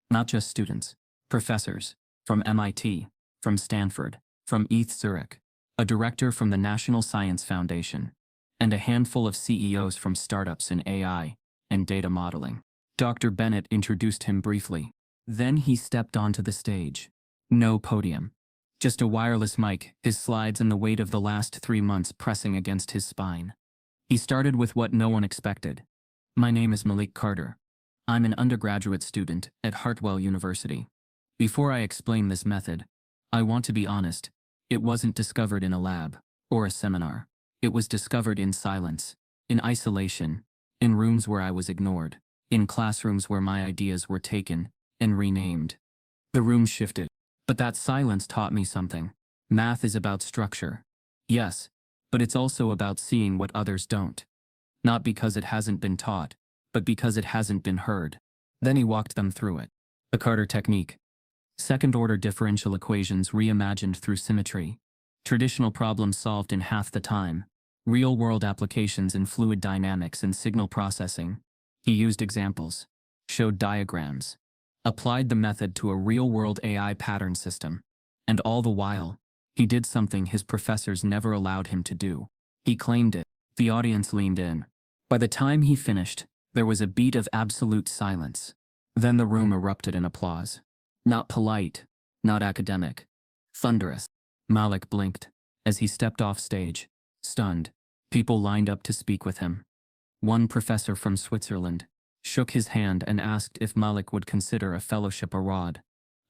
Not just students, professors, from MIT, from Stanford, from ETH Zurich, a director from the National Science Foundation, and a handful of CEOs from startups in AI and data modeling. Dr. Bennett introduced him briefly. Then he stepped onto the stage. No podium. Just a wireless mic, his slides and the weight of the last 3 months pressing against his spine. He started with what no one expected. My name is Malik Carter. I'm an undergraduate student at Hartwell University. Before I explain this method, I want to be honest. It wasn't discovered in a lab or a seminar. It was discovered in silence, in isolation, in rooms where I was ignored, in classrooms where my ideas were taken and renamed. The room shifted, but that silence taught me something. Math is about structure. Yes, but it's also about seeing what others don't. Not because it hasn't been taught, but because it hasn't been heard. Then he walked them through it. The Carter technique. Second-order differential equations reimagined through symmetry. Traditional problems solved in half the time. Real-world applications in fluid dynamics and signal processing. He used examples, showed diagrams, applied the method to a real-world AI pattern system. And all the while, he did something his professors never allowed him to do. He claimed it. The audience leaned in. By the time he finished, there was a beat of absolute silence. Then the room erupted in applause. Not polite, not academic. Thunderous. Malik blinked as he stepped off stage, stunned. People lined up to speak with him. One professor from Switzerland shook his hand and asked if Malik would consider a fellowship abroad.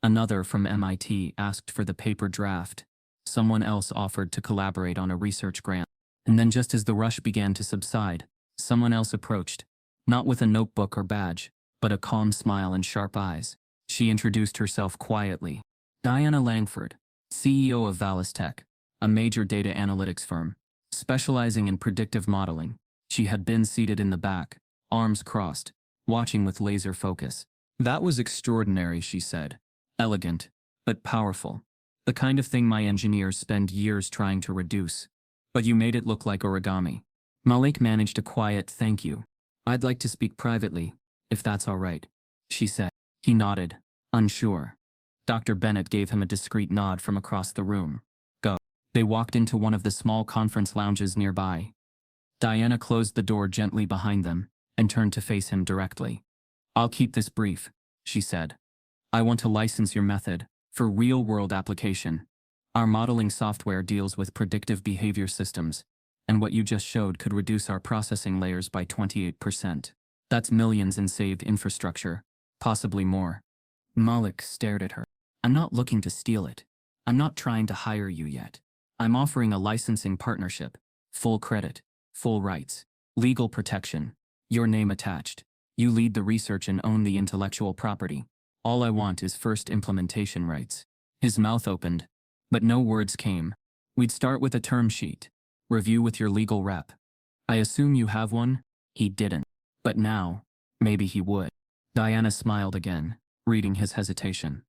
Another from MIT asked for the paper draft. Someone else offered to collaborate on a research grant. And then just as the rush began to subside, someone else approached, not with a notebook or badge, but a calm smile and sharp eyes. She introduced herself quietly. Diana Langford, CEO of Valistech, a major data analytics firm, specializing in predictive modeling. She had been seated in the back, arms crossed, watching with laser focus. That was extraordinary, she said. Elegant, but powerful. The kind of thing my engineers spend years trying to reduce. But you made it look like origami. Malik managed a quiet thank you. I'd like to speak privately, if that's all right, she said. He nodded, unsure. Dr. Bennett gave him a discreet nod from across the room. Go. They walked into one of the small conference lounges nearby. Diana closed the door gently behind them and turned to face him directly. I'll keep this brief, she said. I want to license your method for real-world application. Our modeling software deals with predictive behavior systems, and what you just showed could reduce our processing layers by 28%. That's millions in saved infrastructure, possibly more. Malik stared at her. I'm not looking to steal it. I'm not trying to hire you yet. I'm offering a licensing partnership. Full credit, full rights, legal protection, your name attached. You lead the research and own the intellectual property. All I want is first implementation rights. His mouth opened, but no words came. We'd start with a term sheet. Review with your legal rep. I assume you have one? He didn't. But now, maybe he would. Diana smiled again, reading his hesitation.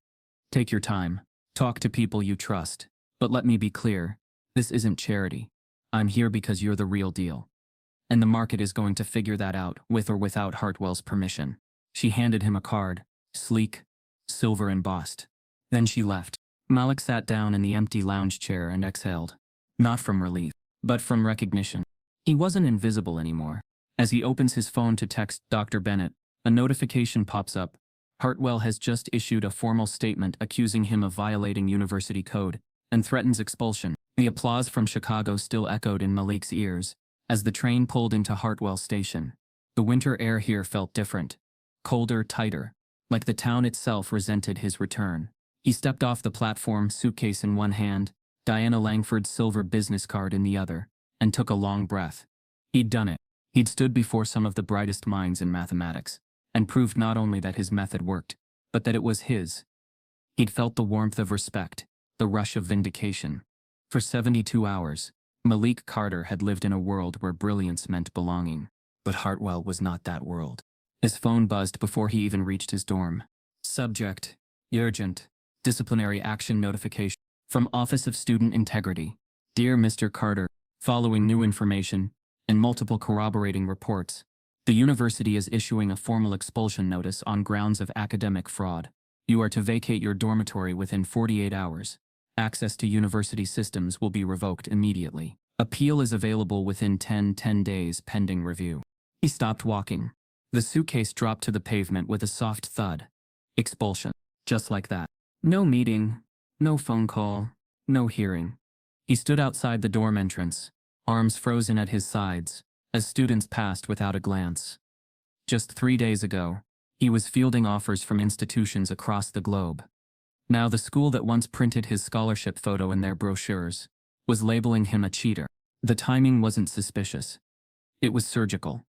Take your time. Talk to people you trust. But let me be clear, this isn't charity. I'm here because you're the real deal. And the market is going to figure that out with or without Hartwell's permission. She handed him a card, sleek, silver embossed. Then she left. Malik sat down in the empty lounge chair and exhaled. Not from relief, but from recognition. He wasn't invisible anymore. As he opens his phone to text Dr. Bennett, a notification pops up. Hartwell has just issued a formal statement accusing him of violating university code and threatens expulsion. The applause from Chicago still echoed in Malik's ears as the train pulled into Hartwell Station. The winter air here felt different. Colder, tighter. Like the town itself resented his return. He stepped off the platform, suitcase in one hand, Diana Langford's silver business card in the other, and took a long breath. He'd done it. He'd stood before some of the brightest minds in mathematics, and proved not only that his method worked, but that it was his. He'd felt the warmth of respect, the rush of vindication. For 72 hours, Malik Carter had lived in a world where brilliance meant belonging. But Hartwell was not that world. His phone buzzed before he even reached his dorm. Subject: urgent. Disciplinary action notification. From Office of Student Integrity. Dear Mr. Carter, following new information and multiple corroborating reports, the university is issuing a formal expulsion notice on grounds of academic fraud. You are to vacate your dormitory within 48 hours. Access to university systems will be revoked immediately. Appeal is available within 10 days pending review. He stopped walking. The suitcase dropped to the pavement with a soft thud. Expulsion. Just like that. No meeting, no phone call, no hearing. He stood outside the dorm entrance, arms frozen at his sides, as students passed without a glance. Just 3 days ago, he was fielding offers from institutions across the globe. Now the school that once printed his scholarship photo in their brochures was labeling him a cheater. The timing wasn't suspicious. It was surgical.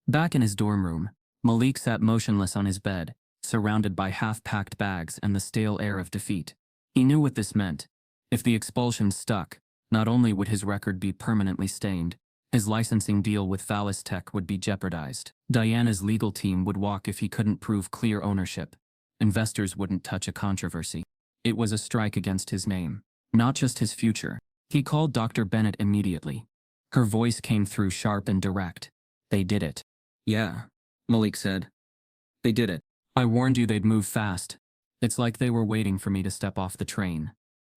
Back in his dorm room, Malik sat motionless on his bed, surrounded by half-packed bags and the stale air of defeat. He knew what this meant. If the expulsion stuck, not only would his record be permanently stained, his licensing deal with Phallus Tech would be jeopardized. Diana's legal team would walk if he couldn't prove clear ownership. Investors wouldn't touch a controversy. It was a strike against his name, not just his future. He called Dr. Bennett immediately. Her voice came through sharp and direct. They did it. Yeah, Malik said. They did it. I warned you they'd move fast. It's like they were waiting for me to step off the train.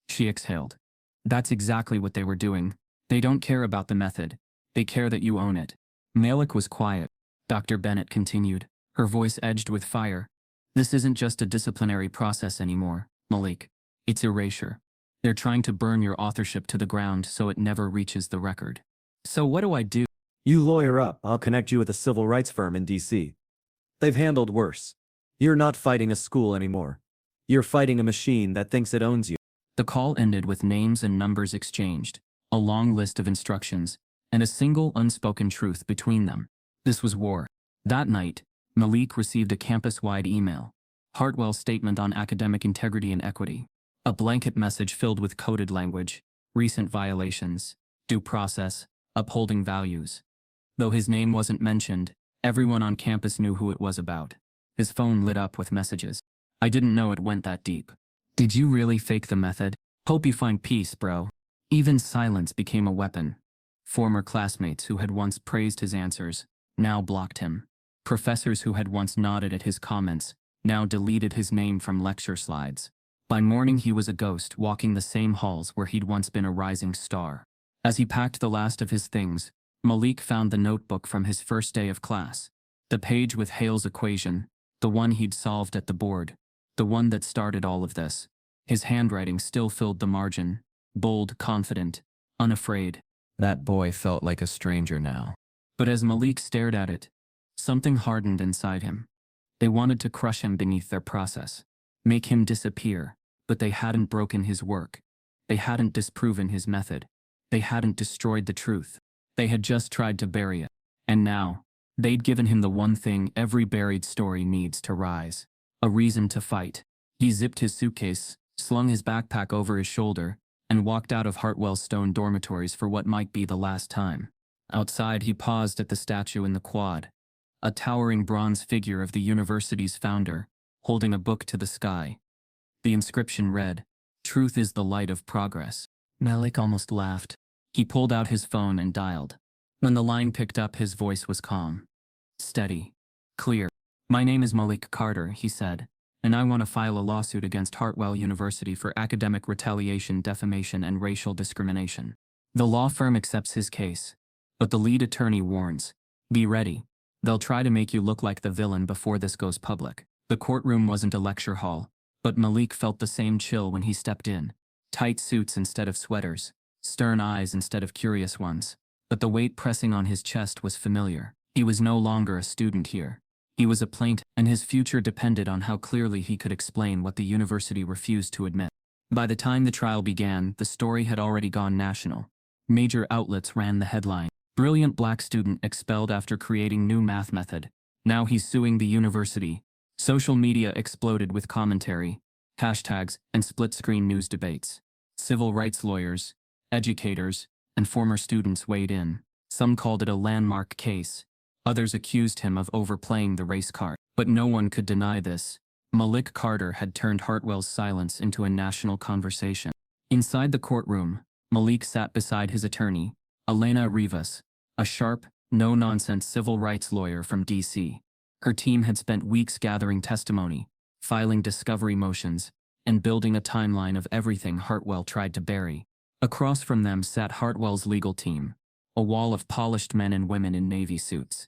She exhaled. That's exactly what they were doing. They don't care about the method. They care that you own it. Malik was quiet. Dr. Bennett continued, her voice edged with fire. This isn't just a disciplinary process anymore, Malik. It's erasure. They're trying to burn your authorship to the ground so it never reaches the record. So what do I do? You lawyer up, I'll connect you with a civil rights firm in DC. They've handled worse. You're not fighting a school anymore. You're fighting a machine that thinks it owns you. The call ended with names and numbers exchanged, a long list of instructions, and a single unspoken truth between them. This was war. That night, Malik received a campus-wide email. Hartwell's statement on academic integrity and equity. A blanket message filled with coded language, recent violations, due process, upholding values. Though his name wasn't mentioned, everyone on campus knew who it was about. His phone lit up with messages. I didn't know it went that deep. Did you really fake the method? Hope you find peace, bro. Even silence became a weapon. Former classmates who had once praised his answers now blocked him. Professors who had once nodded at his comments now deleted his name from lecture slides. By morning he was a ghost walking the same halls where he'd once been a rising star. As he packed the last of his things, Malik found the notebook from his first day of class. The page with Hale's equation, the one he'd solved at the board, the one that started all of this. His handwriting still filled the margin, bold, confident, unafraid. That boy felt like a stranger now. But as Malik stared at it, something hardened inside him. They wanted to crush him beneath their process, make him disappear, but they hadn't broken his work. They hadn't disproven his method. They hadn't destroyed the truth. They had just tried to bury it. And now, they'd given him the one thing every buried story needs to rise. A reason to fight. He zipped his suitcase, slung his backpack over his shoulder, and walked out of Hartwell's stone dormitories for what might be the last time. Outside, he paused at the statue in the quad. A towering bronze figure of the university's founder, holding a book to the sky. The inscription read, "Truth is the light of progress." Malik almost laughed. He pulled out his phone and dialed. When the line picked up, his voice was calm. Steady. Clear. "My name is Malik Carter," he said, "and I want to file a lawsuit against Hartwell University for academic retaliation, defamation, and racial discrimination." The law firm accepts his case, but the lead attorney warns, "Be ready. They'll try to make you look like the villain before this goes public." The courtroom wasn't a lecture hall, but Malik felt the same chill when he stepped in. Tight suits instead of sweaters, stern eyes instead of curious ones. But the weight pressing on his chest was familiar. He was no longer a student here. He was a plaintiff, and his future depended on how clearly he could explain what the university refused to admit. By the time the trial began, the story had already gone national. Major outlets ran the headline. Brilliant black student expelled after creating new math method. Now he's suing the university. Social media exploded with commentary, hashtags, and split-screen news debates. Civil rights lawyers, educators, and former students weighed in. Some called it a landmark case. Others accused him of overplaying the race card. But no one could deny this. Malik Carter had turned Hartwell's silence into a national conversation. Inside the courtroom, Malik sat beside his attorney, Elena Rivas, a sharp, no-nonsense civil rights lawyer from DC. Her team had spent weeks gathering testimony, filing discovery motions, and building a timeline of everything Hartwell tried to bury. Across from them sat Hartwell's legal team, a wall of polished men and women in navy suits.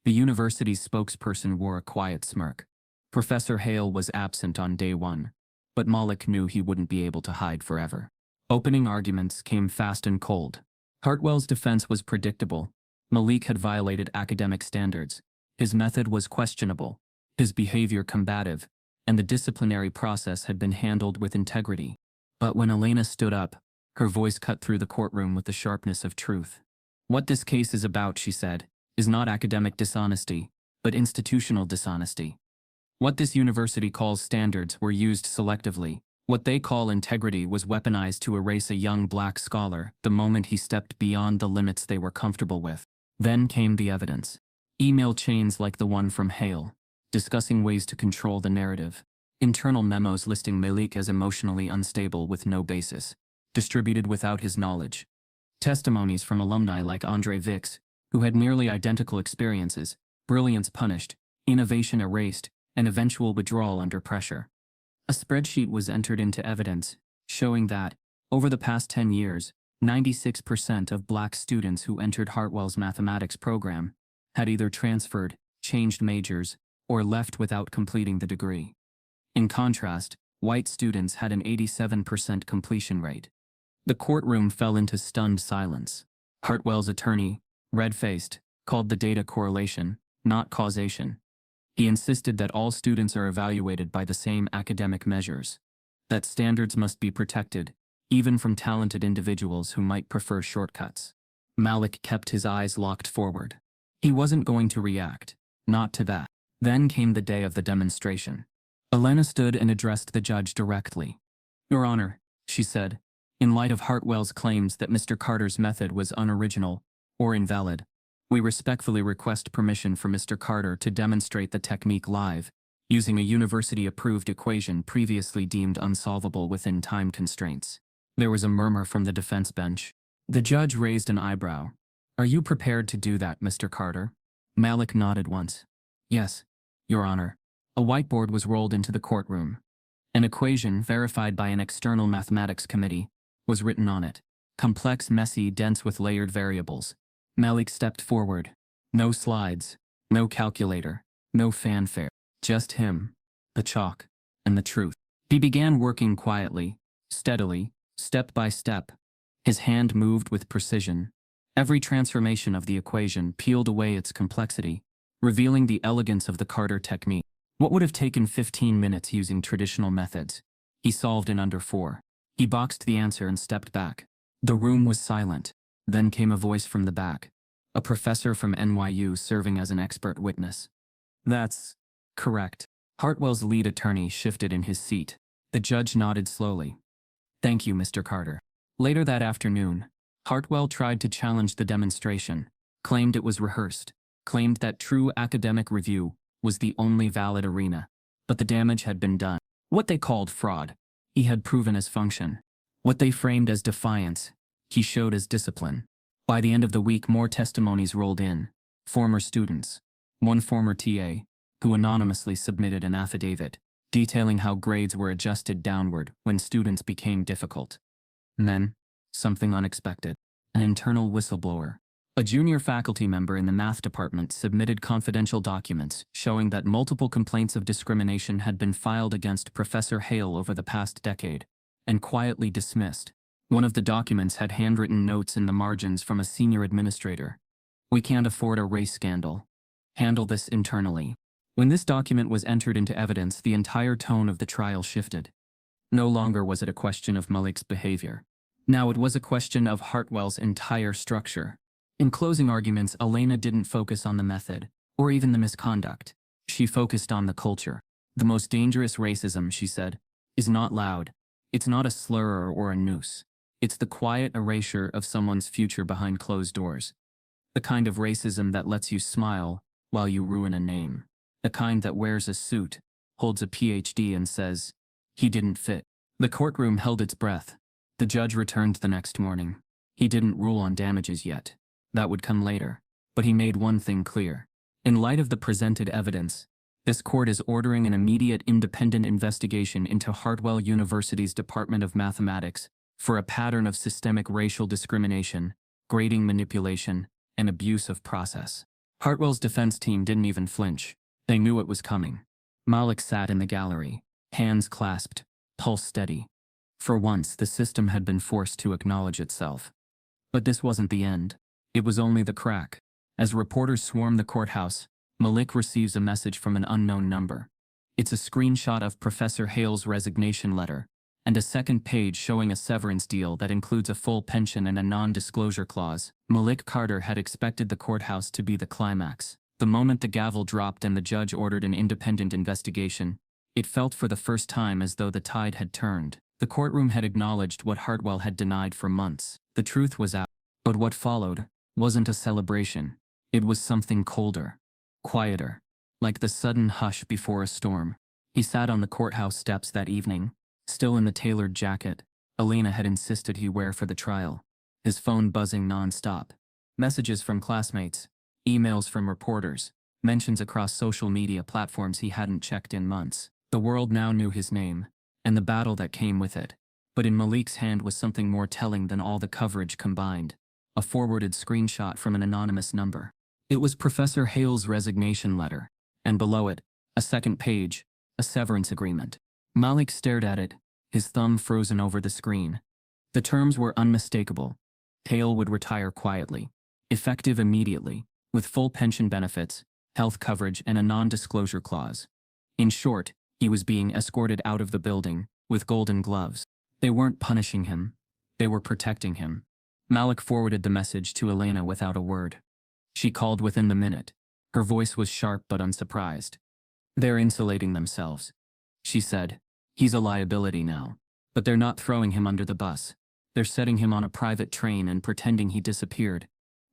The university's spokesperson wore a quiet smirk. Professor Hale was absent on day one, but Malik knew he wouldn't be able to hide forever. Opening arguments came fast and cold. Hartwell's defense was predictable. Malik had violated academic standards. His method was questionable, his behavior combative, and the disciplinary process had been handled with integrity. But when Elena stood up, her voice cut through the courtroom with the sharpness of truth. What this case is about, she said, is not academic dishonesty, but institutional dishonesty. What this university calls standards were used selectively. What they call integrity was weaponized to erase a young black scholar the moment he stepped beyond the limits they were comfortable with. Then came the evidence. Email chains like the one from Hale, discussing ways to control the narrative. Internal memos listing Malik as emotionally unstable with no basis, distributed without his knowledge. Testimonies from alumni like Andre Vix, who had nearly identical experiences, brilliance punished, innovation erased, and eventual withdrawal under pressure. A spreadsheet was entered into evidence, showing that, over the past 10 years, 96% of black students who entered Hartwell's mathematics program had either transferred, changed majors, or left without completing the degree. In contrast, white students had an 87% completion rate. The courtroom fell into stunned silence. Hartwell's attorney, red-faced, called the data correlation, not causation. He insisted that all students are evaluated by the same academic measures, that standards must be protected, even from talented individuals who might prefer shortcuts. Malik kept his eyes locked forward. He wasn't going to react, not to that. Then came the day of the demonstration. Elena stood and addressed the judge directly. "Your Honor," she said, "in light of Hartwell's claims that Mr. Carter's method was unoriginal or invalid, we respectfully request permission for Mr. Carter to demonstrate the technique live, using a university-approved equation previously deemed unsolvable within time constraints." There was a murmur from the defense bench. The judge raised an eyebrow. "Are you prepared to do that, Mr. Carter?" Malik nodded once. "Yes, Your Honor." A whiteboard was rolled into the courtroom. An equation, verified by an external mathematics committee, was written on it. Complex, messy, dense with layered variables. Malik stepped forward. No slides, no calculator, no fanfare. Just him, the chalk, and the truth. He began working quietly, steadily, step by step. His hand moved with precision. Every transformation of the equation peeled away its complexity, revealing the elegance of the Carter technique. What would have taken 15 minutes using traditional methods, he solved in under 4. He boxed the answer and stepped back. The room was silent. Then came a voice from the back, a professor from NYU serving as an expert witness. "That's correct." Hartwell's lead attorney shifted in his seat. The judge nodded slowly. "Thank you, Mr. Carter." Later that afternoon, Hartwell tried to challenge the demonstration, claimed it was rehearsed, claimed that true academic review was the only valid arena. But the damage had been done. What they called fraud, he had proven as function. What they framed as defiance, he showed as discipline. By the end of the week, more testimonies rolled in. Former students. One former TA, who anonymously submitted an affidavit, detailing how grades were adjusted downward when students became difficult. And then, something unexpected. An internal whistleblower. A junior faculty member in the math department submitted confidential documents showing that multiple complaints of discrimination had been filed against Professor Hale over the past decade, and quietly dismissed. One of the documents had handwritten notes in the margins from a senior administrator. "We can't afford a race scandal. Handle this internally." When this document was entered into evidence, the entire tone of the trial shifted. No longer was it a question of Malik's behavior. Now it was a question of Hartwell's entire structure. In closing arguments, Elena didn't focus on the method, or even the misconduct. She focused on the culture. "The most dangerous racism," she said, "is not loud. It's not a slur or a noose. It's the quiet erasure of someone's future behind closed doors. The kind of racism that lets you smile while you ruin a name. The kind that wears a suit, holds a PhD and says, 'He didn't fit.'" The courtroom held its breath. The judge returned the next morning. He didn't rule on damages yet. That would come later. But he made one thing clear. In light of the presented evidence, this court is ordering an immediate independent investigation into Hartwell University's Department of Mathematics for a pattern of systemic racial discrimination, grading manipulation, and abuse of process. Hartwell's defense team didn't even flinch. They knew it was coming. Malik sat in the gallery, hands clasped, pulse steady. For once, the system had been forced to acknowledge itself. But this wasn't the end. It was only the crack. As reporters swarm the courthouse, Malik receives a message from an unknown number. It's a screenshot of Professor Hale's resignation letter, and a second page showing a severance deal that includes a full pension and a non-disclosure clause. Malik Carter had expected the courthouse to be the climax. The moment the gavel dropped and the judge ordered an independent investigation, it felt for the first time as though the tide had turned. The courtroom had acknowledged what Hartwell had denied for months. The truth was out. But what followed wasn't a celebration. It was something colder, quieter, like the sudden hush before a storm. He sat on the courthouse steps that evening, still in the tailored jacket Elena had insisted he wear for the trial, his phone buzzing non-stop. Messages from classmates, emails from reporters, mentions across social media platforms he hadn't checked in months. The world now knew his name, and the battle that came with it. But in Malik's hand was something more telling than all the coverage combined. A forwarded screenshot from an anonymous number. It was Professor Hale's resignation letter, and below it, a second page, a severance agreement. Malik stared at it, his thumb frozen over the screen. The terms were unmistakable. Hale would retire quietly, effective immediately, with full pension benefits, health coverage, and a non-disclosure clause. In short, he was being escorted out of the building, with golden gloves. They weren't punishing him. They were protecting him. Malik forwarded the message to Elena without a word. She called within the minute. Her voice was sharp but unsurprised. "They're insulating themselves," she said. "He's a liability now. But they're not throwing him under the bus. They're setting him on a private train and pretending he disappeared."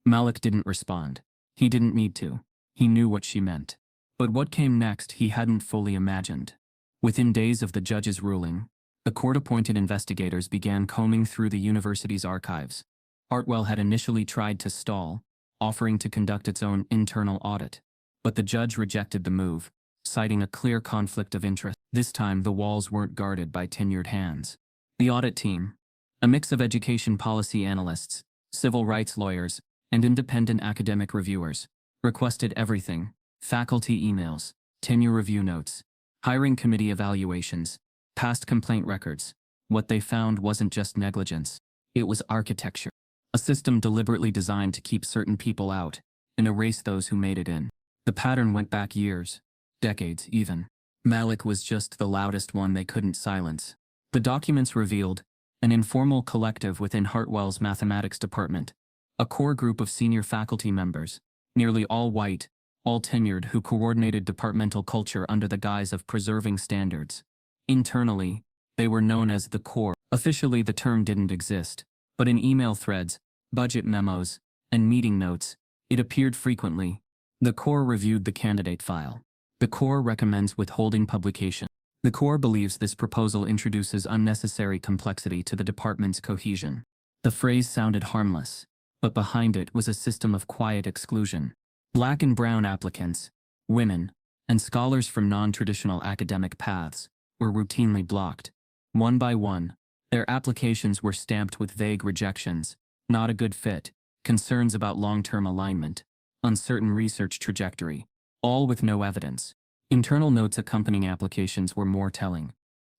Malik didn't respond. He didn't need to. He knew what she meant. But what came next he hadn't fully imagined. Within days of the judge's ruling, the court-appointed investigators began combing through the university's archives. Hartwell had initially tried to stall, offering to conduct its own internal audit. But the judge rejected the move, citing a clear conflict of interest. This time the walls weren't guarded by tenured hands. The audit team, a mix of education policy analysts, civil rights lawyers, and independent academic reviewers, requested everything: faculty emails, tenure review notes, hiring committee evaluations, past complaint records. What they found wasn't just negligence, it was architecture. A system deliberately designed to keep certain people out and erase those who made it in. The pattern went back years, decades even. Malik was just the loudest one they couldn't silence. The documents revealed an informal collective within Hartwell's mathematics department, a core group of senior faculty members, nearly all white, all tenured, who coordinated departmental culture under the guise of preserving standards. Internally, they were known as the core. Officially, the term didn't exist, but in email threads, budget memos, and meeting notes, it appeared frequently. The core reviewed the candidate file. The core recommends withholding publication. The core believes this proposal introduces unnecessary complexity to the department's cohesion. The phrase sounded harmless, but behind it was a system of quiet exclusion. Black and brown applicants, women, and scholars from non-traditional academic paths were routinely blocked. One by one, their applications were stamped with vague rejections: not a good fit, concerns about long-term alignment, uncertain research trajectory, all with no evidence. Internal notes accompanying applications were more telling.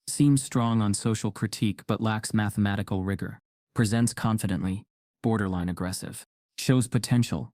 Seems strong on social critique but lacks mathematical rigor. Presents confidently, borderline aggressive. Shows potential,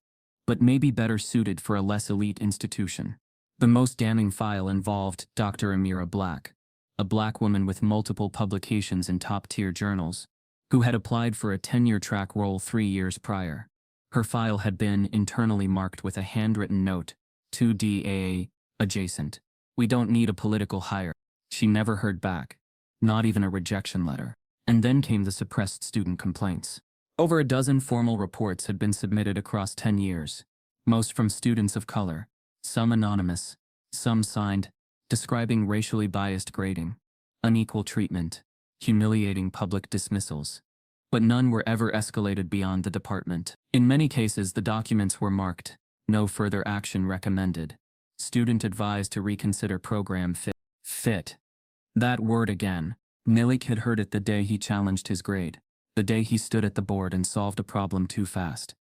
but may be better suited for a less elite institution. The most damning file involved Dr. Amira Black, a black woman with multiple publications in top-tier journals, who had applied for a tenure-track role 3 years prior. Her file had been internally marked with a handwritten note: 2DAA, adjacent. We don't need a political hire. She never heard back, not even a rejection letter. And then came the suppressed student complaints. Over a dozen formal reports had been submitted across 10 years, most from students of color, some anonymous, some signed, describing racially biased grading, unequal treatment, humiliating public dismissals. But none were ever escalated beyond the department. In many cases, the documents were marked: no further action recommended. Student advised to reconsider program fit. Fit. That word again. Malik had heard it the day he challenged his grade, the day he stood at the board and solved a problem too fast.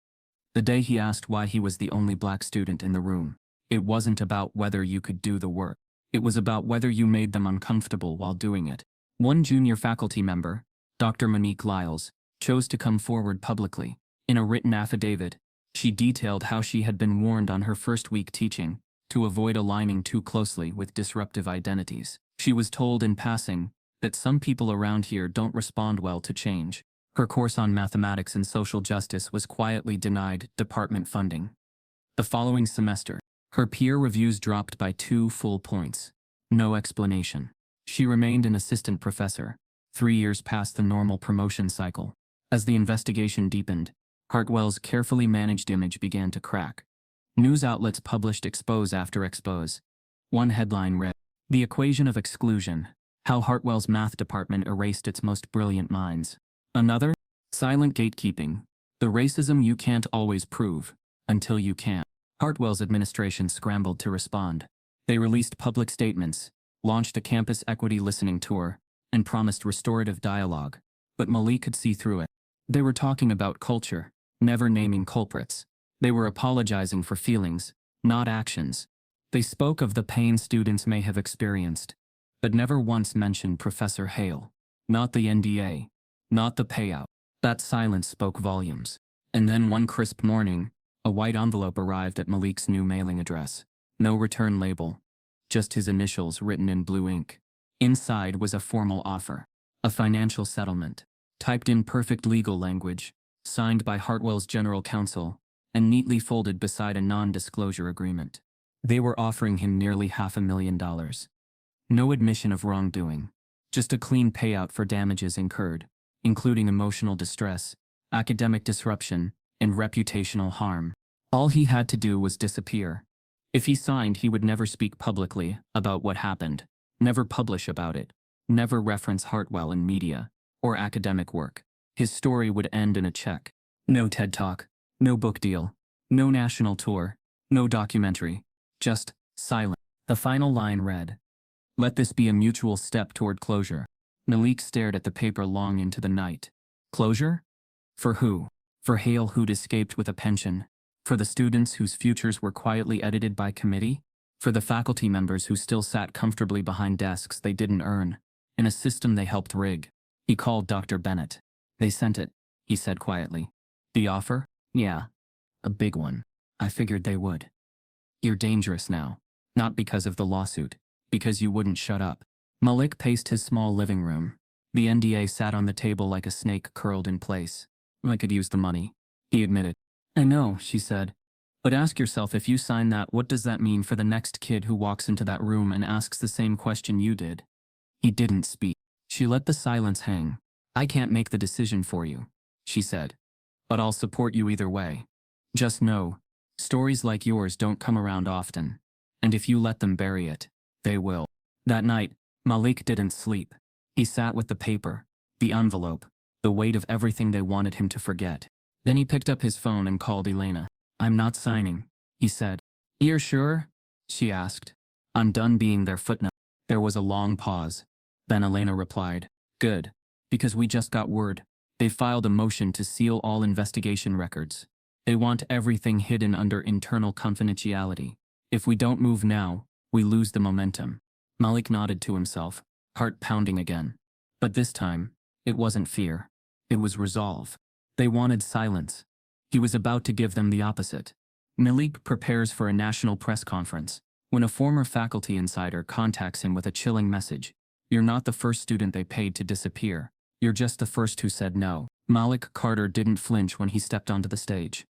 The day he asked why he was the only black student in the room. It wasn't about whether you could do the work. It was about whether you made them uncomfortable while doing it. One junior faculty member, Dr. Monique Lyles, chose to come forward publicly. In a written affidavit, she detailed how she had been warned on her first week teaching to avoid aligning too closely with disruptive identities. She was told in passing that some people around here don't respond well to change. Her course on mathematics and social justice was quietly denied department funding. The following semester, her peer reviews dropped by 2 full points. No explanation. She remained an assistant professor, 3 years past the normal promotion cycle. As the investigation deepened, Hartwell's carefully managed image began to crack. News outlets published expose after expose. One headline read, "The Equation of Exclusion: How Hartwell's Math Department Erased Its Most Brilliant Minds." Another, "Silent Gatekeeping: The Racism You Can't Always Prove Until You Can." Hartwell's administration scrambled to respond. They released public statements, launched a campus equity listening tour, and promised restorative dialogue. But Malik could see through it. They were talking about culture, never naming culprits. They were apologizing for feelings, not actions. They spoke of the pain students may have experienced, but never once mentioned Professor Hale. Not the NDA, not the payout. That silence spoke volumes. And then one crisp morning, a white envelope arrived at Malik's new mailing address. No return label, just his initials written in blue ink. Inside was a formal offer, a financial settlement, typed in perfect legal language, signed by Hartwell's general counsel, and neatly folded beside a non-disclosure agreement. They were offering him nearly $500,000. No admission of wrongdoing, just a clean payout for damages incurred, including emotional distress, academic disruption, and reputational harm. All he had to do was disappear. If he signed, he would never speak publicly about what happened, never publish about it, never reference Hartwell in media or academic work. His story would end in a check. No TED Talk, no book deal, no national tour, no documentary, just silence. The final line read, "Let this be a mutual step toward closure." Malik stared at the paper long into the night. Closure? For who? For Hale, who'd escaped with a pension? For the students whose futures were quietly edited by committee? For the faculty members who still sat comfortably behind desks they didn't earn, in a system they helped rig? He called Dr. Bennett. "They sent it," he said quietly. "The offer? Yeah. A big one. I figured they would. You're dangerous now. Not because of the lawsuit, because you wouldn't shut up." Malik paced his small living room. The NDA sat on the table like a snake curled in place. "I could use the money," he admitted. "I know," she said. "But ask yourself, if you sign that, what does that mean for the next kid who walks into that room and asks the same question you did?" He didn't speak. She let the silence hang. "I can't make the decision for you," she said. "But I'll support you either way. Just know, stories like yours don't come around often. And if you let them bury it, they will." That night, Malik didn't sleep. He sat with the paper, the envelope, the weight of everything they wanted him to forget. Then he picked up his phone and called Elena. "I'm not signing," he said. "You're sure?" she asked. "I'm done being their footnote." There was a long pause. Then Elena replied, "Good. Because we just got word. They filed a motion to seal all investigation records. They want everything hidden under internal confidentiality. If we don't move now, we lose the momentum." Malik nodded to himself, heart pounding again. But this time, it wasn't fear. It was resolve. They wanted silence. He was about to give them the opposite. Malik prepares for a national press conference when a former faculty insider contacts him with a chilling message. "You're not the first student they paid to disappear. You're just the first who said no." Malik Carter didn't flinch when he stepped onto the stage.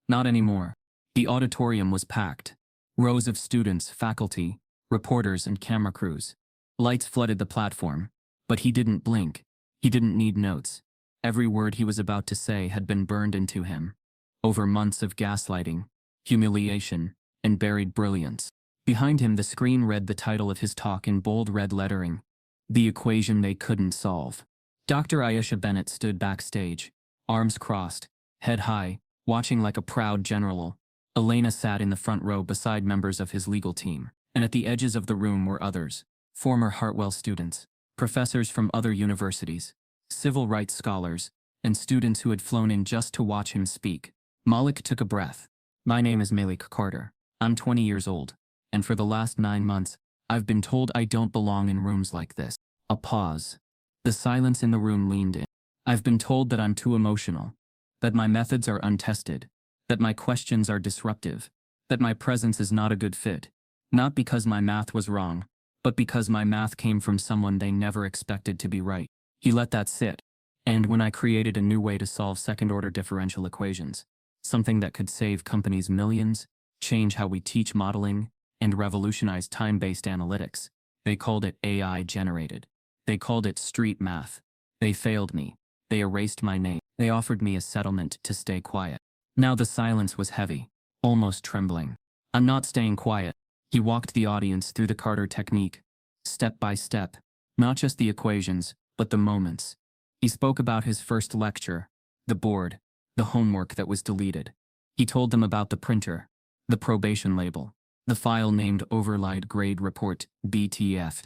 Not anymore. The auditorium was packed. Rows of students, faculty, reporters, and camera crews. Lights flooded the platform, but he didn't blink. He didn't need notes. Every word he was about to say had been burned into him. Over months of gaslighting, humiliation, and buried brilliance. Behind him, the screen read the title of his talk in bold red lettering, "The Equation They Couldn't Solve." Dr. Aisha Bennett stood backstage, arms crossed, head high, watching like a proud general. Elena sat in the front row beside members of his legal team, and at the edges of the room were others, former Hartwell students, professors from other universities, civil rights scholars, and students who had flown in just to watch him speak. Malik took a breath. My name is Malik Carter. I'm 20 years old, and for the last 9 months, I've been told I don't belong in rooms like this. A pause. The silence in the room leaned in. I've been told that I'm too emotional, that my methods are untested, that my questions are disruptive, that my presence is not a good fit. Not because my math was wrong, but because my math came from someone they never expected to be right. He let that sit. And when I created a new way to solve second-order differential equations, something that could save companies millions, change how we teach modeling, and revolutionize time-based analytics, they called it AI-generated. They called it street math. They failed me. They erased my name. They offered me a settlement to stay quiet. Now the silence was heavy, almost trembling. I'm not staying quiet. He walked the audience through the Carter technique, step by step, not just the equations, but the moments. He spoke about his first lecture, the board, the homework that was deleted. He told them about the printer, the probation label, the file named Override Grade Report, BTF,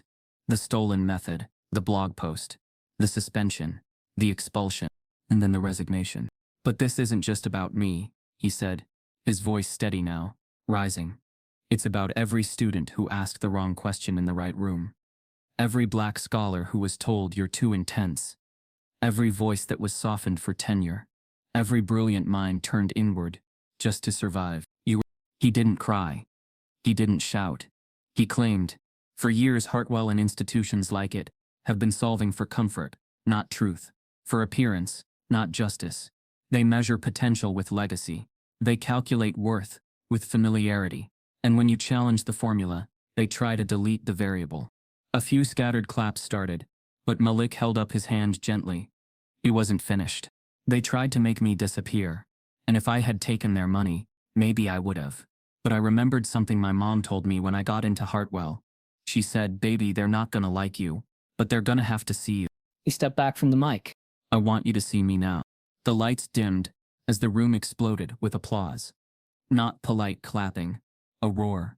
the stolen method, the blog post, the suspension, the expulsion, and then the resignation. But this isn't just about me, he said, his voice steady now, rising. It's about every student who asked the wrong question in the right room. Every black scholar who was told you're too intense. Every voice that was softened for tenure. Every brilliant mind turned inward, just to survive. He didn't cry. He didn't shout. He claimed, for years Hartwell and institutions like it have been solving for comfort, not truth. For appearance, not justice. They measure potential with legacy. They calculate worth with familiarity. And when you challenge the formula, they try to delete the variable. A few scattered claps started, but Malik held up his hand gently. He wasn't finished. They tried to make me disappear, and if I had taken their money, maybe I would have. But I remembered something my mom told me when I got into Hartwell. She said, "Baby, they're not gonna like you, but they're gonna have to see you." He stepped back from the mic. I want you to see me now. The lights dimmed as the room exploded with applause. Not polite clapping. A roar.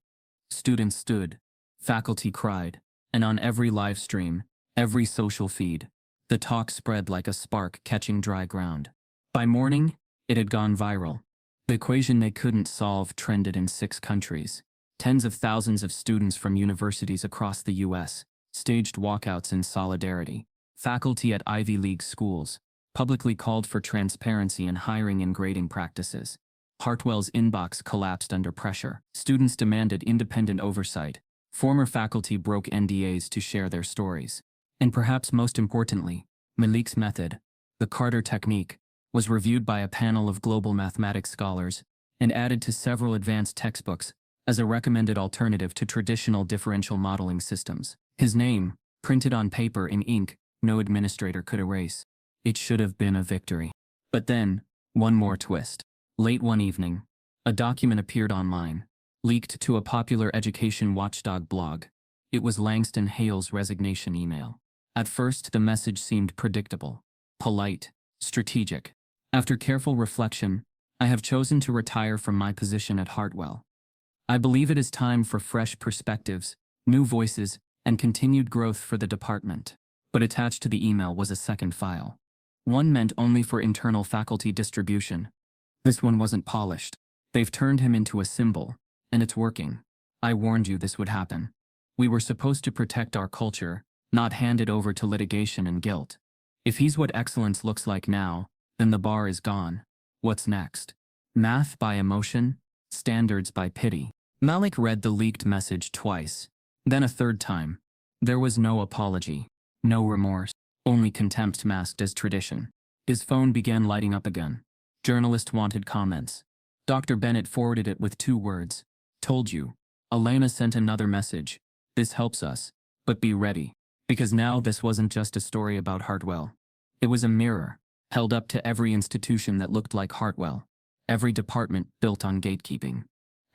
Students stood, faculty cried, and on every live stream, every social feed, the talk spread like a spark catching dry ground. By morning, it had gone viral. The equation they couldn't solve trended in 6 countries. Tens of thousands of students from universities across the US staged walkouts in solidarity. Faculty at Ivy League schools publicly called for transparency in hiring and grading practices. Hartwell's inbox collapsed under pressure. Students demanded independent oversight. Former faculty broke NDAs to share their stories. And perhaps most importantly, Malik's method, the Carter technique, was reviewed by a panel of global mathematics scholars and added to several advanced textbooks as a recommended alternative to traditional differential modeling systems. His name, printed on paper in ink, no administrator could erase. It should have been a victory. But then, one more twist. Late one evening, a document appeared online, leaked to a popular education watchdog blog. It was Langston Hale's resignation email. At first, the message seemed predictable, polite, strategic. After careful reflection, I have chosen to retire from my position at Hartwell. I believe it is time for fresh perspectives, new voices, and continued growth for the department. But attached to the email was a second file. One meant only for internal faculty distribution. This one wasn't polished. They've turned him into a symbol, and it's working. I warned you this would happen. We were supposed to protect our culture, not hand it over to litigation and guilt. If he's what excellence looks like now, then the bar is gone. What's next? Math by emotion? Standards by pity? Malik read the leaked message twice, then a third time. There was no apology, no remorse, only contempt masked as tradition. His phone began lighting up again. Journalist wanted comments. Dr. Bennett forwarded it with 2 words. Told you. Elena sent another message. This helps us, but be ready. Because now this wasn't just a story about Hartwell. It was a mirror, held up to every institution that looked like Hartwell. Every department built on gatekeeping.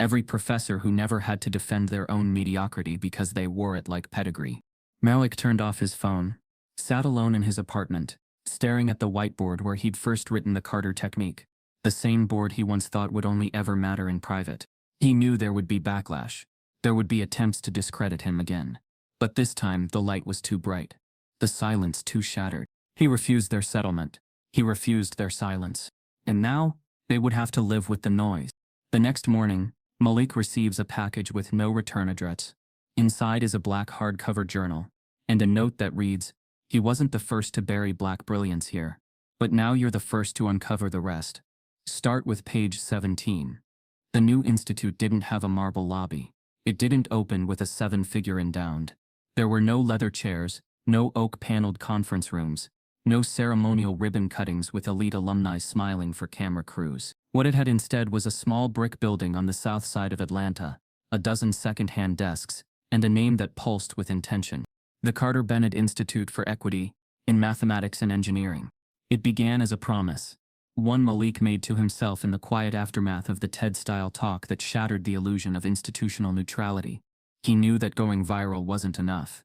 Every professor who never had to defend their own mediocrity because they wore it like pedigree. Malik turned off his phone, sat alone in his apartment, staring at the whiteboard where he'd first written the Carter technique, the same board he once thought would only ever matter in private. He knew there would be backlash. There would be attempts to discredit him again. But this time, the light was too bright. The silence too shattered. He refused their settlement. He refused their silence. And now, They would have to live with the noise. The next morning, Malik receives a package with no return address. Inside is a black hardcover journal, and a note that reads, "He wasn't the first to bury black brilliance here, but now you're the first to uncover the rest." Start with page 17. The new institute didn't have a marble lobby. It didn't open with a 7-figure endowed. There were no leather chairs, no oak-paneled conference rooms, no ceremonial ribbon cuttings with elite alumni smiling for camera crews. What it had instead was a small brick building on the south side of Atlanta, a dozen second-hand desks, and a name that pulsed with intention: the Carter Bennett Institute for Equity in Mathematics and Engineering. It began as a promise, one Malik made to himself in the quiet aftermath of the TED-style talk that shattered the illusion of institutional neutrality. He knew that going viral wasn't enough.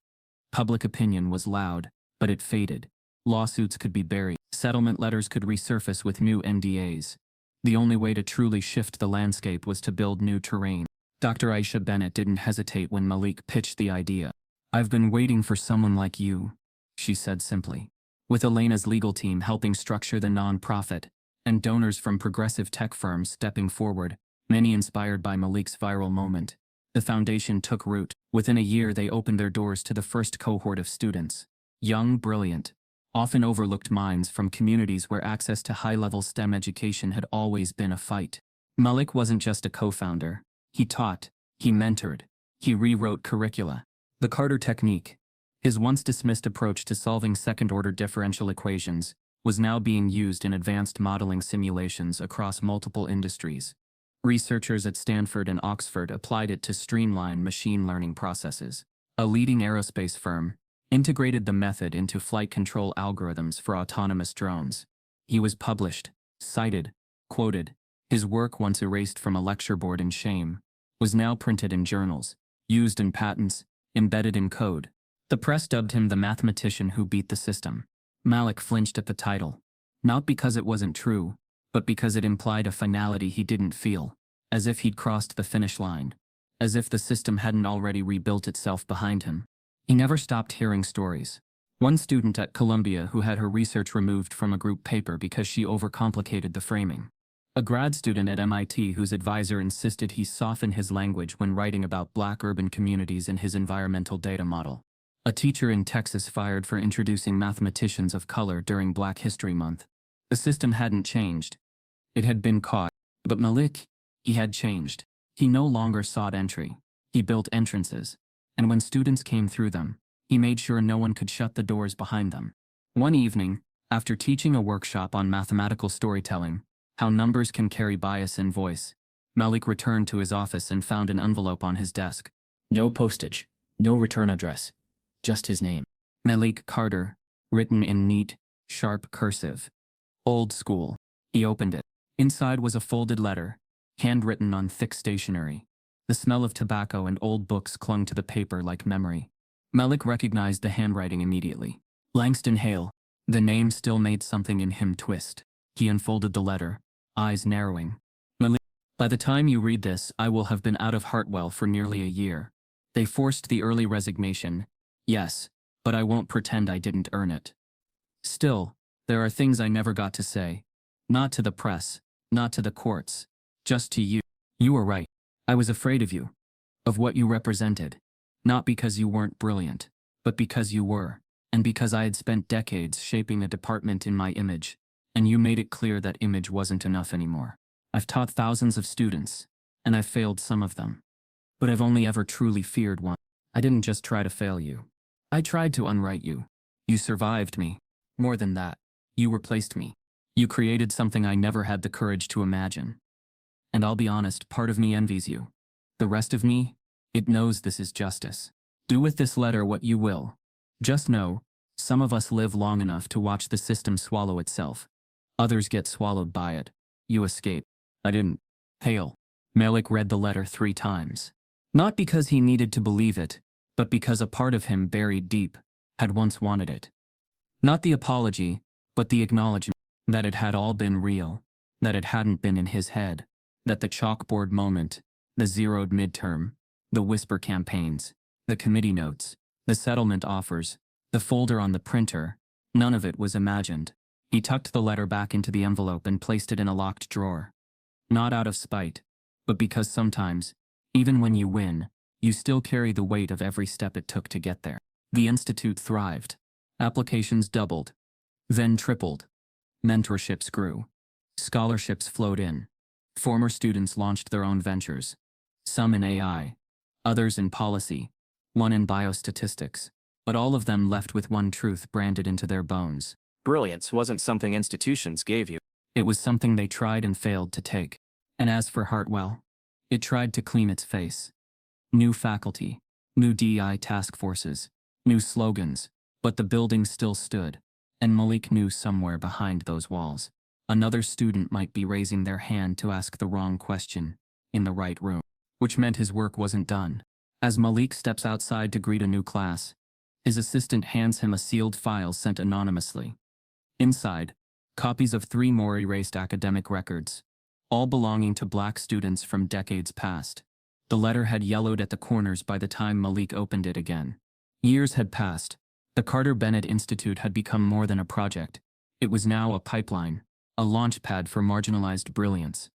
Public opinion was loud, but it faded. Lawsuits could be buried. Settlement letters could resurface with new NDAs. The only way to truly shift the landscape was to build new terrain. Dr. Aisha Bennett didn't hesitate when Malik pitched the idea. "I've been waiting for someone like you," she said simply. With Elena's legal team helping structure the nonprofit, and donors from progressive tech firms stepping forward, many inspired by Malik's viral moment, the foundation took root. Within a year, they opened their doors to the first cohort of students. Young, brilliant, often overlooked minds from communities where access to high-level STEM education had always been a fight. Malik wasn't just a co-founder. He taught, he mentored, he rewrote curricula. The Carter technique, his once dismissed approach to solving second-order differential equations, was now being used in advanced modeling simulations across multiple industries. Researchers at Stanford and Oxford applied it to streamline machine learning processes. A leading aerospace firm integrated the method into flight control algorithms for autonomous drones. He was published, cited, quoted. His work, once erased from a lecture board in shame, was now printed in journals, used in patents, embedded in code. The press dubbed him the mathematician who beat the system. Malik flinched at the title, not because it wasn't true, but because it implied a finality he didn't feel, as if he'd crossed the finish line, as if the system hadn't already rebuilt itself behind him. He never stopped hearing stories. One student at Columbia who had her research removed from a group paper because she overcomplicated the framing. A grad student at MIT whose advisor insisted he soften his language when writing about black urban communities in his environmental data model. A teacher in Texas fired for introducing mathematicians of color during Black History Month. The system hadn't changed. It had been caught. But Malik, he had changed. He no longer sought entry. He built entrances. And when students came through them, he made sure no one could shut the doors behind them. One evening, after teaching a workshop on mathematical storytelling, how numbers can carry bias in voice, Malik returned to his office and found an envelope on his desk. No postage, no return address. Just his name. Malik Carter, written in neat, sharp cursive. Old school. He opened it. Inside was a folded letter, handwritten on thick stationery. The smell of tobacco and old books clung to the paper like memory. Malik recognized the handwriting immediately. Langston Hale. The name still made something in him twist. He unfolded the letter, eyes narrowing. Malik, by the time you read this, I will have been out of Hartwell for nearly a year. They forced the early resignation. Yes, but I won't pretend I didn't earn it. Still, there are things I never got to say. Not to the press, not to the courts, just to you. You were right. I was afraid of you. Of what you represented. Not because you weren't brilliant, but because you were. And because I had spent decades shaping the department in my image, and you made it clear that image wasn't enough anymore. I've taught thousands of students, and I've failed some of them. But I've only ever truly feared one. I didn't just try to fail you. I tried to unwrite you. You survived me. More than that, you replaced me. You created something I never had the courage to imagine. And I'll be honest, part of me envies you. The rest of me, it knows this is justice. Do with this letter what you will. Just know, some of us live long enough to watch the system swallow itself. Others get swallowed by it. You escape. I didn't. Hale. Malik read the letter 3 times. Not because he needed to believe it, but because a part of him buried deep had once wanted it. Not the apology, but the acknowledgement that it had all been real, that it hadn't been in his head, that the chalkboard moment, the zeroed midterm, the whisper campaigns, the committee notes, the settlement offers, the folder on the printer, none of it was imagined. He tucked the letter back into the envelope and placed it in a locked drawer. Not out of spite, but because sometimes, even when you win, you still carry the weight of every step it took to get there. The institute thrived. Applications doubled, then tripled. Mentorships grew. Scholarships flowed in. Former students launched their own ventures. Some in AI, others in policy, one in biostatistics. But all of them left with one truth branded into their bones. Brilliance wasn't something institutions gave you. It was something they tried and failed to take. And as for Hartwell, it tried to clean its face. New faculty, new DI task forces, new slogans, but the building still stood, and Malik knew somewhere behind those walls, another student might be raising their hand to ask the wrong question, in the right room, which meant his work wasn't done. As Malik steps outside to greet a new class, his assistant hands him a sealed file sent anonymously. Inside, copies of 3 more erased academic records, all belonging to black students from decades past. The letter had yellowed at the corners by the time Malik opened it again. Years had passed. The Carter Bennett Institute had become more than a project. It was now a pipeline, a launch pad for marginalized brilliance.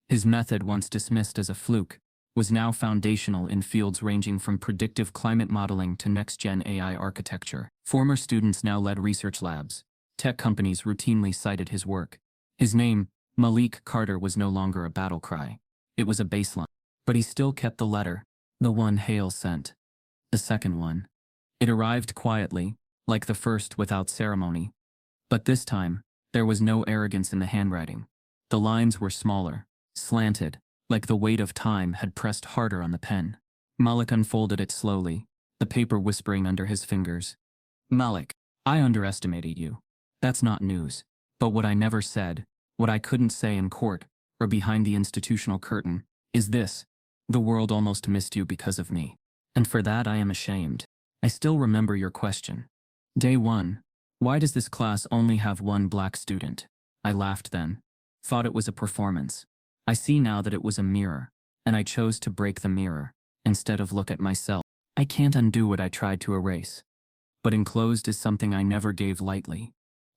His method, once dismissed as a fluke, was now foundational in fields ranging from predictive climate modeling to next-gen AI architecture. Former students now led research labs. Tech companies routinely cited his work. His name, Malik Carter, was no longer a battle cry. It was a baseline. But he still kept the letter, the one Hale sent. The second one. It arrived quietly, like the first, without ceremony. But this time, there was no arrogance in the handwriting. The lines were smaller, slanted, like the weight of time had pressed harder on the pen. Malik unfolded it slowly, the paper whispering under his fingers. Malik, I underestimated you. That's not news. But what I never said, what I couldn't say in court, or behind the institutional curtain, is this. The world almost missed you because of me. And for that I am ashamed. I still remember your question. Day 1. Why does this class only have one black student? I laughed then. Thought it was a performance. I see now that it was a mirror, and I chose to break the mirror, instead of look at myself. I can't undo what I tried to erase. But enclosed is something I never gave lightly.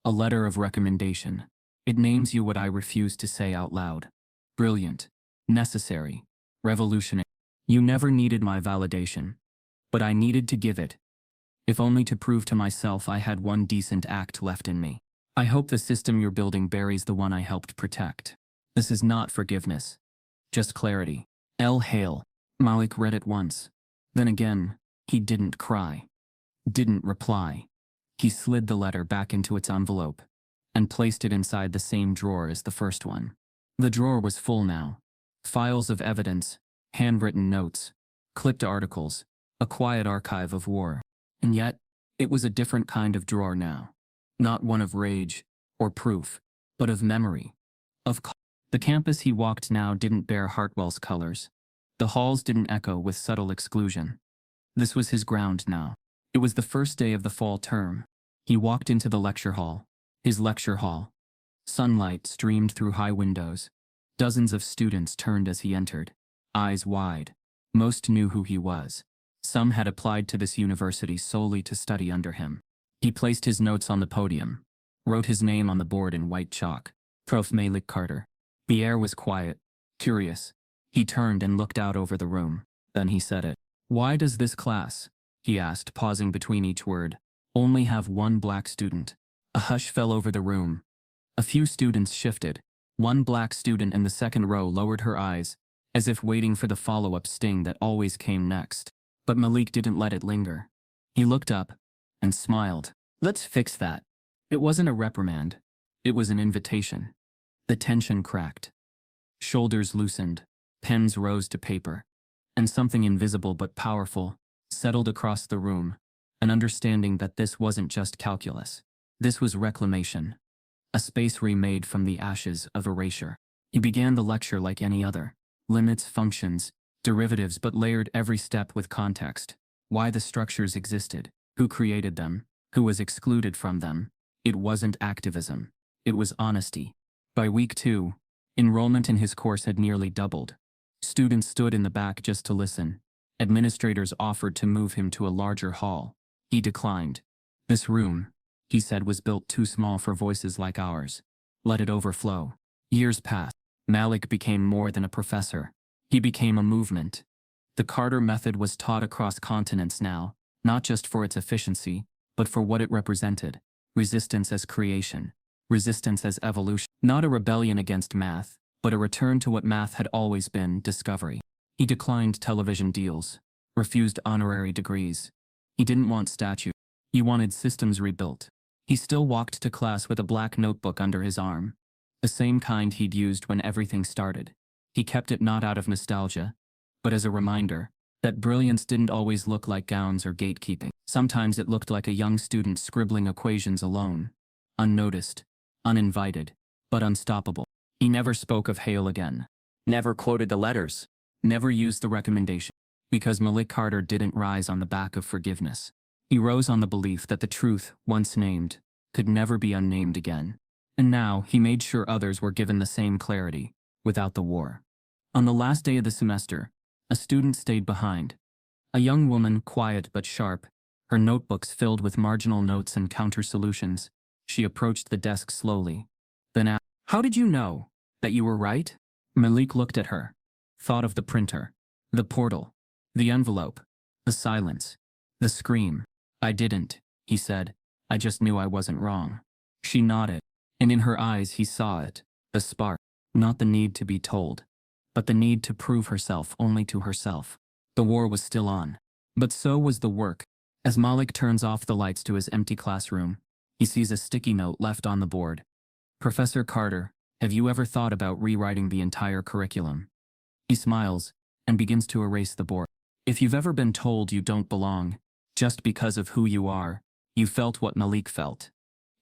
A letter of recommendation. It names you what I refuse to say out loud. Brilliant. Necessary. Revolutionary. You never needed my validation. But I needed to give it. If only to prove to myself I had one decent act left in me. I hope the system you're building buries the one I helped protect. This is not forgiveness. Just clarity. L. Hale. Malik read it once. Then again, he didn't cry. Didn't reply. He slid the letter back into its envelope and placed it inside the same drawer as the first one. The drawer was full now. Files of evidence, handwritten notes, clipped articles, a quiet archive of war. And yet, it was a different kind of drawer now. Not one of rage or proof, but of memory. The campus he walked now didn't bear Hartwell's colors. The halls didn't echo with subtle exclusion. This was his ground now. It was the first day of the fall term. He walked into the lecture hall. His lecture hall. Sunlight streamed through high windows. Dozens of students turned as he entered, eyes wide. Most knew who he was. Some had applied to this university solely to study under him. He placed his notes on the podium, wrote his name on the board in white chalk. Prof. Malik Carter. The air was quiet, curious. He turned and looked out over the room. Then he said it. Why does this class, he asked, pausing between each word, only have one black student? A hush fell over the room. A few students shifted. One black student in the second row lowered her eyes, as if waiting for the follow-up sting that always came next. But Malik didn't let it linger. He looked up and smiled. Let's fix that. It wasn't a reprimand. It was an invitation. The tension cracked. Shoulders loosened. Pens rose to paper. And something invisible but powerful settled across the room, an understanding that this wasn't just calculus. This was reclamation. A space remade from the ashes of erasure. He began the lecture like any other. Limits, functions, derivatives, but layered every step with context. Why the structures existed, who created them, who was excluded from them. It wasn't activism. It was honesty. By week 2, enrollment in his course had nearly doubled. Students stood in the back just to listen. Administrators offered to move him to a larger hall. He declined. This room, he said, was built too small for voices like ours. Let it overflow. Years passed. Malik became more than a professor. He became a movement. The Carter method was taught across continents now, not just for its efficiency, but for what it represented: resistance as creation, resistance as evolution. Not a rebellion against math, but a return to what math had always been: discovery. He declined television deals, refused honorary degrees. He didn't want statues. He wanted systems rebuilt. He still walked to class with a black notebook under his arm, the same kind he'd used when everything started. He kept it not out of nostalgia, but as a reminder that brilliance didn't always look like gowns or gatekeeping. Sometimes it looked like a young student scribbling equations alone, unnoticed, uninvited, but unstoppable. He never spoke of Hale again, Never quoted the letters. never used the recommendation, because Malik Carter didn't rise on the back of forgiveness. He rose on the belief that the truth, once named, could never be unnamed again. And now he made sure others were given the same clarity, without the war. On the last day of the semester, a student stayed behind. A young woman, quiet but sharp, her notebooks filled with marginal notes and counter-solutions. She approached the desk slowly, then asked, "How did you know that you were right?" Malik looked at her, thought of the printer, the portal, the envelope, the silence, the scream. "I didn't," he said. "I just knew I wasn't wrong." She nodded, and in her eyes he saw it, the spark, not the need to be told, but the need to prove herself only to herself. The war was still on, but so was the work. As Malik turns off the lights to his empty classroom, he sees a sticky note left on the board. "Professor Carter, have you ever thought about rewriting the entire curriculum?" He smiles and begins to erase the board. If you've ever been told you don't belong, just because of who you are, you felt what Malik felt.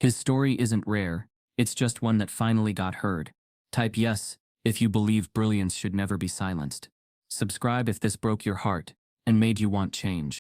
His story isn't rare, it's just one that finally got heard. Type yes if you believe brilliance should never be silenced. Subscribe if this broke your heart and made you want change.